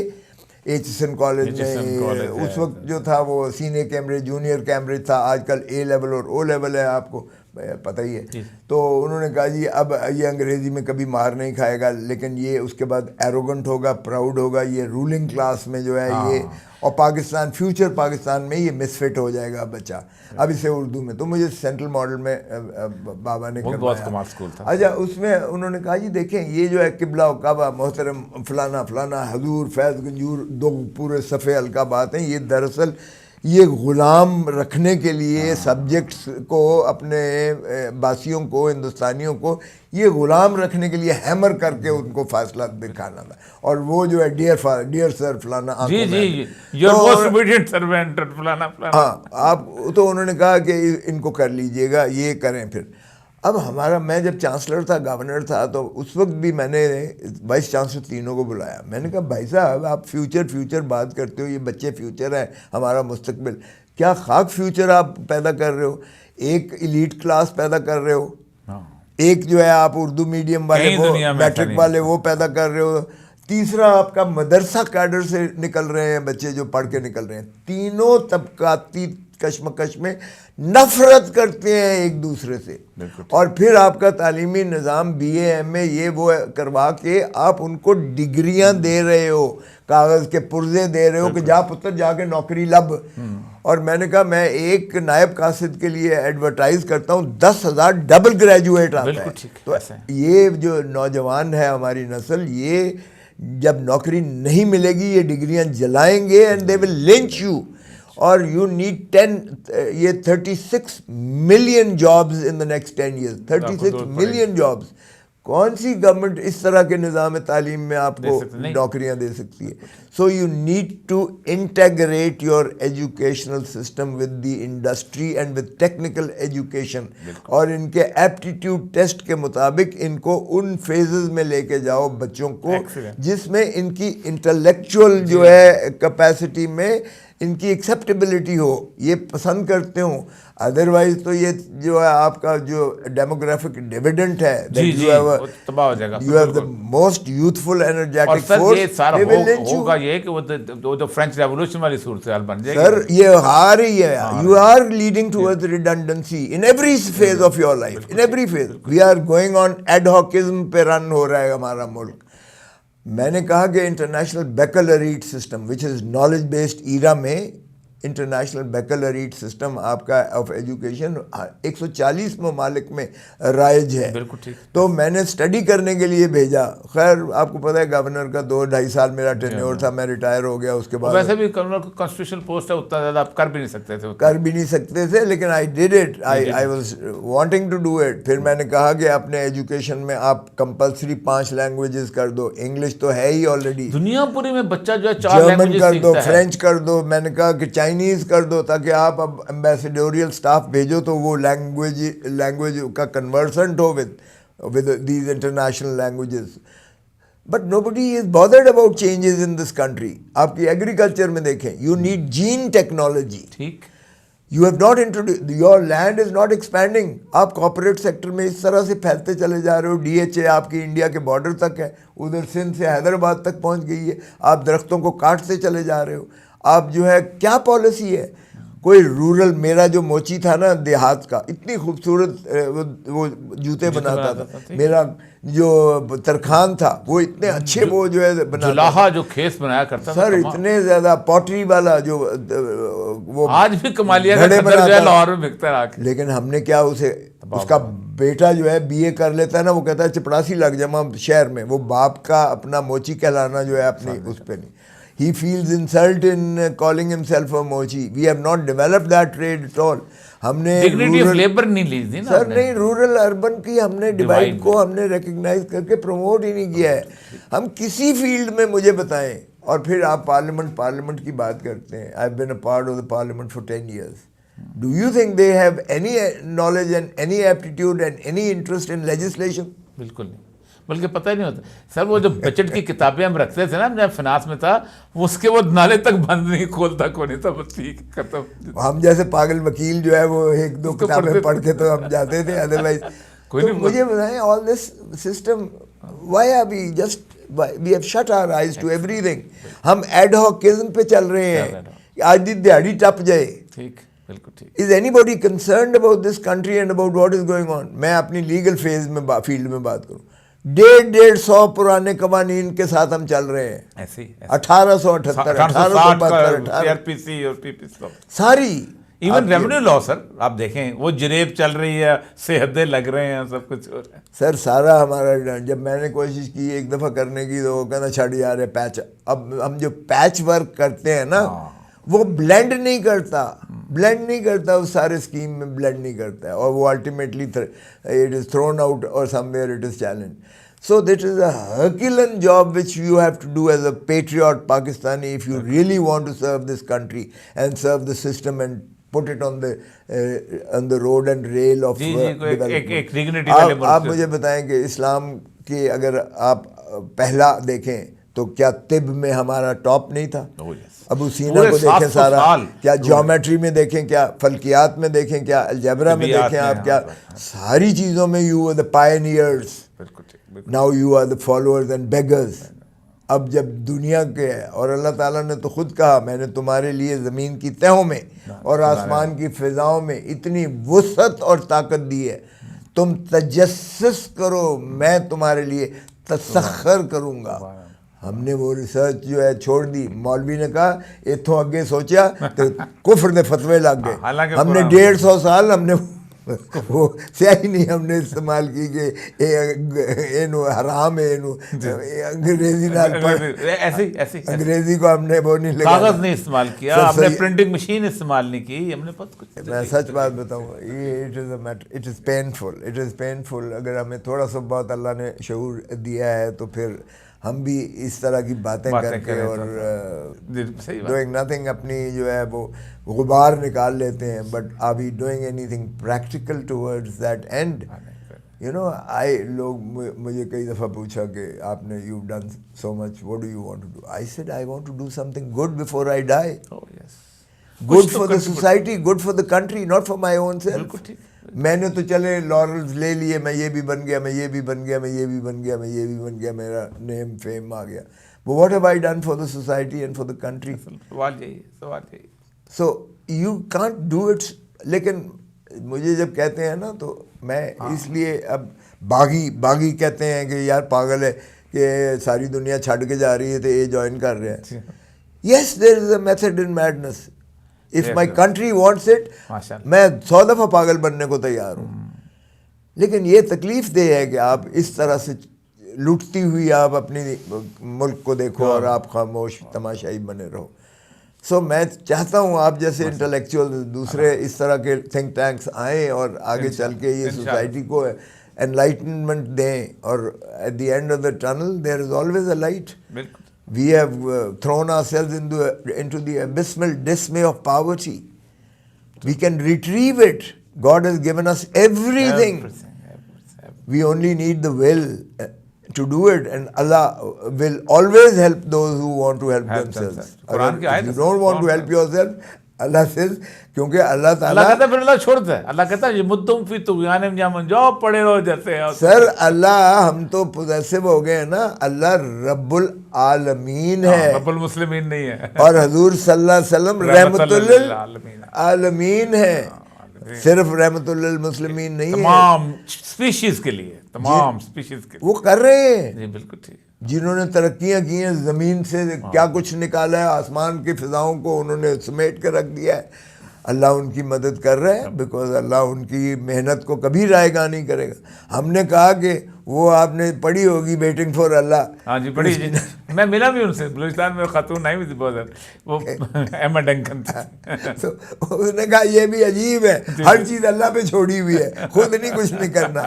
एचएसएन कॉलेज में उस वक्त जो था वो सीनियर कैम्ब्रिज जूनियर कैम्ब्रिज था, आजकल ए लेवल और ओ लेवल है, आपको पता ही है। तो उन्होंने कहा जी अब ये अंग्रेज़ी में कभी मार नहीं खाएगा, लेकिन ये उसके बाद एरोगेंट होगा, प्राउड होगा, ये रूलिंग क्लास में जो है ये, और पाकिस्तान फ्यूचर पाकिस्तान में ये मिसफिट हो जाएगा बच्चा, अब इसे उर्दू में। तो मुझे सेंट्रल मॉडल में बाबा ने करवाया। स्कूल था। अच्छा, उसमें उन्होंने कहा जी देखें ये जो है किबला व काबा मोहतरम फलाना फलाना हजूर फैज़ गंजूर 2 पूरे सफ़े हल्का बात है, ये दरअसल ये ग़ुलाम रखने के लिए सब्जेक्ट्स को, अपने बासियों को, हिंदुस्तानियों को ये ग़ुलाम रखने के लिए हैमर करके उनको फासला दिखाना था। और वो जो है डियर सर फलाना, जी जी, योर मोस्ट ओबीडिएंट सर्वेंट फलाना फलाना। हाँ, आप तो उन्होंने कहा कि इनको कर लीजिएगा, ये करें। फिर अब हमारा, मैं जब चांसलर था, गवर्नर था, तो उस वक्त भी मैंने वाइस चांसलर तीनों को बुलाया। मैंने कहा भाई साहब आप फ्यूचर बात करते हो, ये बच्चे फ्यूचर हैं, हमारा मुस्तकबिल, क्या खाक फ्यूचर आप पैदा कर रहे हो? एक एलीट क्लास पैदा कर रहे हो, एक जो है आप उर्दू मीडियम वाले वो मैट्रिक वाले वो पैदा कर रहे हो, तीसरा आपका मदरसा कैडर से निकल रहे हैं बच्चे जो पढ़ के निकल रहे हैं। तीनों तबकाती कश्मकश में नफरत करते हैं एक दूसरे से, और फिर आपका तालीमी निज़ाम BA MA ये वो करवा के आप उनको डिग्रियां दे रहे हो, कागज़ के पुर्जे दे रहे हो कि जा पुत्र जाके नौकरी लब। और मैंने कहा मैं एक नायब कासिद के लिए एडवर्टाइज करता हूँ, 10,000 डबल ग्रेजुएट आता है। तो ये जो नौजवान है हमारी नस्ल, ये जब नौकरी नहीं मिलेगी ये डिग्रियां जलाएंगे and they will lynch you. और you need 36 million jobs in the next 10 years, 36 million jobs. कौन सी गवर्नमेंट इस तरह के निज़ाम तालीम में आपको नौकरियां दे सकती है? So you need to integrate your educational system with the industry and with technical education, और इनके एप्टीट्यूड टेस्ट के मुताबिक इनको उन फेजेस में लेके जाओ बच्चों को जिसमें इनकी इंटेलेक्चुअल जो है कैपेसिटी में इनकी एक्सेप्टेबिलिटी हो, ये पसंद करते हो। अदरवाइज तो ये जो है आपका जो डेमोग्राफिक डिविडेंड है, तबाह हो जाएगा। You have the most youthful energetic force. ये सारा होगा ये कि वो जो फ्रेंच रेवोल्यूशन वाली सूरत हाल बन जाएगी। सर ये हार ही है, you are leading towards redundancy in every phase of your life, in every phase. We are going on adhocism पे रन हो रहा है हमारा मुल्क। मैंने कहा कि international baccalaureate system which is knowledge based era में, इंटरनेशनल बैकलॉरेट सिस्टम आपका ऑफ एजुकेशन 140 ममालिक में राइज है। बिल्कुल ठीक। तो मैंने स्टडी करने के लिए भेजा। खैर आपको पता है गवर्नर का 2-2.5 साल मेरा टेन्योर था, मैं रिटायर हो गया उसके बाद। वैसे भी गवर्नर को कॉन्स्टिट्यूशनल पोस्ट है, उतना ज़्यादा आप कर भी नहीं सकते थे, लेकिन I did it, I was wanting to do it. फिर मैंने कहा कि अपने एजुकेशन में आप कंपलसरी 5 लैंग्वेजेस कर दो, इंग्लिश तो है ही ऑलरेडी, दुनिया पूरी में बच्चा जो है 4 जर्मन कर दो, फ्रेंच कर दो, मैंने कहा कि चाइनीज़ कर दो, ताकि आप अब एम्बेसडोरियल स्टाफ भेजो तो वो लैंग्वेज का कन्वर्सेंट हो with these international languages. But nobody is bothered about changes in this country. आपकी एग्रीकल्चर में देखें, यू नीड जीन टेक्नोलॉजी, ठीक, you have not introduce, your land is not expanding. आप कॉर्पोरेट सेक्टर में इस तरह से फैलते चले जा रहे हो, DHA आपकी इंडिया के बॉर्डर तक है, उधर सिंध से हैदराबाद तक पहुंच गई है, आप दरख्तों को काटते चले जा रहे हो। आप जो है क्या पॉलिसी है? कोई रूरल, मेरा जो मोची था ना देहात का, इतनी खूबसूरत वो जूते बनाता था। मेरा जो तरखान था वो इतने अच्छे वो जो है बनाता जुलाहा जो खेस बनाया करता सर, इतने ज्यादा पॉटरी वाला जो वो आज भी कमालिया का खदर जो है लाहौर में बिकता है आके। लेकिन हमने क्या उसे, उसका बेटा जो है बीए कर लेता है ना, वो कहता है चपड़ासी लग जामा शहर में, वो बाप का अपना मोची कहलाना जो है अपनी उस पे नहीं। He feels insult in calling himself a mochi. We have not developed that trade at all. हमने डिग्निटी ऑफ लेबर नहीं ली थी ना सर, नहीं, रूरल अर्बन की हमने डिवाइड को हमने रिकग्नाइज करके प्रमोट ही नहीं किया है। हम किसी फील्ड में मुझे बताएं, और फिर आप पार्लियामेंट की बात करते हैं। I have been a part of the parliament for 10 years. Do you think they have any knowledge and any aptitude and any interest in legislation? बिल्कुल नहीं, बल्कि पता ही नहीं होता सर। वो जो बजट की किताबें हम रखते थे ना, जब फिनांस में था, वो उसके वो नाले तक बंद नहीं, खोलता कोई नहीं था, बस ठीक खत्म। हम जैसे पागल वकील जो है वो 1-2 किताबें पढ़ के तो हम जाते थे, अदरवाइज तो मुझे बताएं, all this system, why are we just, we have shut our eyes to everything. हम एडहॉकिज्म पे चल रहे हैं, आज दी दिहाड़ी टप जाए। ठीक, बिल्कुल ठीक। Is anybody concerned about this country and about what is going on? मैं अपनी लीगल फेज में फील्ड में बात करूं, 150 पुराने कवानीन के साथ हम चल रहे हैं। ऐसे 1878, 1860 सारी, इवन रेवेन्यू लॉ सर आप देखें, वो जरेब चल रही है, सेहदे लग रहे हैं, सब कुछ हो रहा है सर। सारा हमारा, जब मैंने कोशिश की एक दफ़ा करने की तो वो कहना छड़ यार है पैच। अब हम जो पैच वर्क करते हैं ना, वो ब्लेंड नहीं करता, उस सारे स्कीम में ब्लेंड नहीं करता है, और वो ultimately it is thrown out और somewhere it is challenge. So that is a Herculean job which you have to do as a patriot Pakistani if you really want to serve this country and serve the system and put it on the road and rail of development. आप मुझे बताएं कि इस्लाम के अगर आप पहला देखें तो क्या तिब में हमारा टॉप नहीं था? अबू सीना को देखें सारा, क्या ज्योमेट्री में देखें, क्या फल्कियात में देखें, क्या अलजेब्रा में देखें, आप क्या सारी चीज़ों में you are the pioneers, now you are the followers and beggars. अब जब दुनिया के, और अल्लाह ताला ने तो खुद कहा, मैंने तुम्हारे लिए ज़मीन की तहों में और आसमान की फ़िज़ाओं में इतनी वुसअत और ताकत दी है, तुम तजस्सुस करो, मैं तुम्हारे लिए तसख्खर करूँगा। हमने वो रिसर्च जो है छोड़ दी। मौलवी ने कहा इथों अगे सोचा तो कुफ्र दे फतवे लग गए। हमने 150 साल हमने वो स्याही नहीं हमने इस्तेमाल की कि एनु हराम है, एनु अंग्रेजी नाल ऐसी अंग्रेजी को हमने वो नहीं लगा, कागज नहीं इस्तेमाल किया, हमने प्रिंटिंग मशीन इस्तेमाल नहीं की, हमने बहुत कुछ। मैं सच बात बताऊँ, ये it is a matter, it is painful. अगर हमें थोड़ा सा बहुत अल्लाह ने शऊर दिया है तो फिर हम भी इस तरह की बातें करके और डूइंग नथिंग अपनी जो है वो गुबार निकाल लेते हैं। But are we doing anything practical towards that end? You know, लोग मुझे कई दफ़ा पूछा कि आपने you done so much, what do you want to do? I said I want to do something good before I die, good for the society, good for the country, not for my own self. मैंने तो चले laurels ले लिए, मैं ये भी बन गया, मैं ये भी बन गया, मैं ये भी बन गया, मैं ये भी बन गया, मेरा नेम फेम आ गया। But what have I done for the society and for the country? सवाल यही। So you can't do it। लेकिन मुझे जब कहते हैं ना तो मैं इसलिए अब बागी कहते हैं कि यार पागल है कि सारी दुनिया छड़ के जा रही है तो ये ज्वाइन कर रहे हैं। Yes, there is a method in madness. If my country wants it, मैं 100 दफ़ा पागल बनने को तैयार हूँ। लेकिन ये तकलीफ दे है कि आप इस तरह से लुटती हुई आप अपनी मुल्क को देखो और आप खामोश तमाशाई बने रहो। सो मैं चाहता हूँ आप जैसे इंटेलेक्चुअल दूसरे इस तरह के थिंक टैंक्स आएँ और आगे चल के ये सोसाइटी को एनलाइटनमेंट दें, और at the end of the tunnel there is always a light. We have thrown ourselves into the abysmal dismay of poverty. We can retrieve it. God has given us everything. We only need the will to do it, and Allah will always help those who want to help themselves. If you don't want to help yourself, Allah says, क्योंकि अल्लाह ताला कहता है फिर अल्लाह छोड़ता है। अल्लाह कहता है ये मुद्दुम फी तुग़यान में जामन, जाओ पड़े रहो जैसे। सर अल्लाह, हम तो पोजेसिव हो गए हैं ना, अल्लाह रब्बुल आलमीन है, रब्बुल मुस्लिमीन नहीं है। और हजूर सल्लल्लाहु अलैहि वसल्लम रहमतुल लिल आलमीन। आलमीन है, सिर्फ रहमतुल्लिल मुस्लिमीन नहीं है, तमाम स्पीशीज के लिए, तमाम स्पीशीज के लिए वो कर रहे हैं। जी बिल्कुल ठीक। जिन्होंने तरक्कियां की हैं, ज़मीन से क्या कुछ निकाला है, आसमान की फ़िज़ाओं को उन्होंने समेट कर रख दिया है, अल्लाह उनकी मदद कर रहा है, बिकॉज अल्लाह उनकी मेहनत को कभी रायगा नहीं करेगा। हमने कहा कि वो आपने पढ़ी होगी वेटिंग फॉर अल्लाह। हाँ जी पढ़ी जी, मैं मिला भी उनसे, बलूचिस्तान में खातून आई हुई थी बहुत ज़्यादा, वो एमा डंकन थी। तो उसने कहा ये भी अजीब है, हर चीज़ अल्लाह पे छोड़ी हुई है, खुद नहीं कुछ नहीं करना,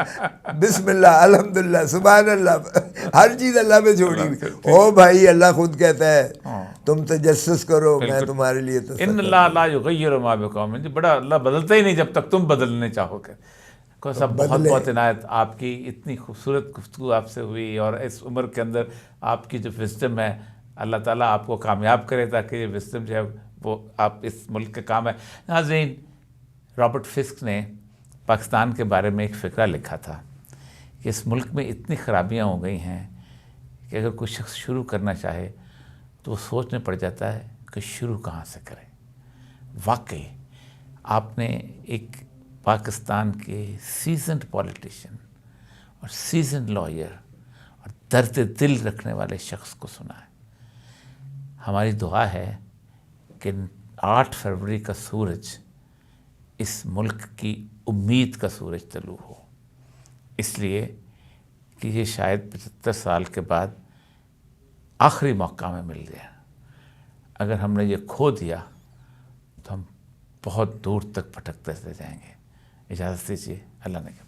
बिस्मिल्लाह अल्हम्दुलिल्लाह सुभान अल्लाह, हर चीज़ अल्लाह पे छोड़ी हुई। ओ भाई अल्लाह खुद कहता है तुम तजस्सुस करो, मैं तुम्हारे लिए तो इन्नल्लाह ला युग़य्यिरु मा बिक़ौमिन, जी बड़ा अल्लाह बदलता ही नहीं जब तक तुम बदलने चाहोगे। को सब बहुत बहुत इनायत, आपकी इतनी खूबसूरत गुफ्तगू आपसे हुई और इस उम्र के अंदर आपकी जो विज़डम है, अल्लाह ताला आपको कामयाब करे ताकि ये विज़डम जो है वो आप इस मुल्क के काम है। नाज़रीन, रॉबर्ट फिस्क ने पाकिस्तान के बारे में एक फ़िक्रा लिखा था कि इस मुल्क में इतनी ख़राबियाँ हो गई हैं कि अगर कोई शख्स शुरू करना चाहे तो वो सोचने पड़ जाता है कि शुरू कहाँ से करें। वाकई आपने एक पाकिस्तान के सीजन्ड पॉलिटिशियन और सीजन्ड लॉयर और दर्द दिल रखने वाले शख्स को सुना है। हमारी दुआ है कि 8 फरवरी का सूरज इस मुल्क की उम्मीद का सूरज तलू हो, इसलिए कि ये शायद 75 साल के बाद आखिरी मौका में मिल गया। अगर हमने ये खो दिया तो हम बहुत दूर तक भटकते रह जाएंगे। इजाज़त दीजिए, अल्लाह ने के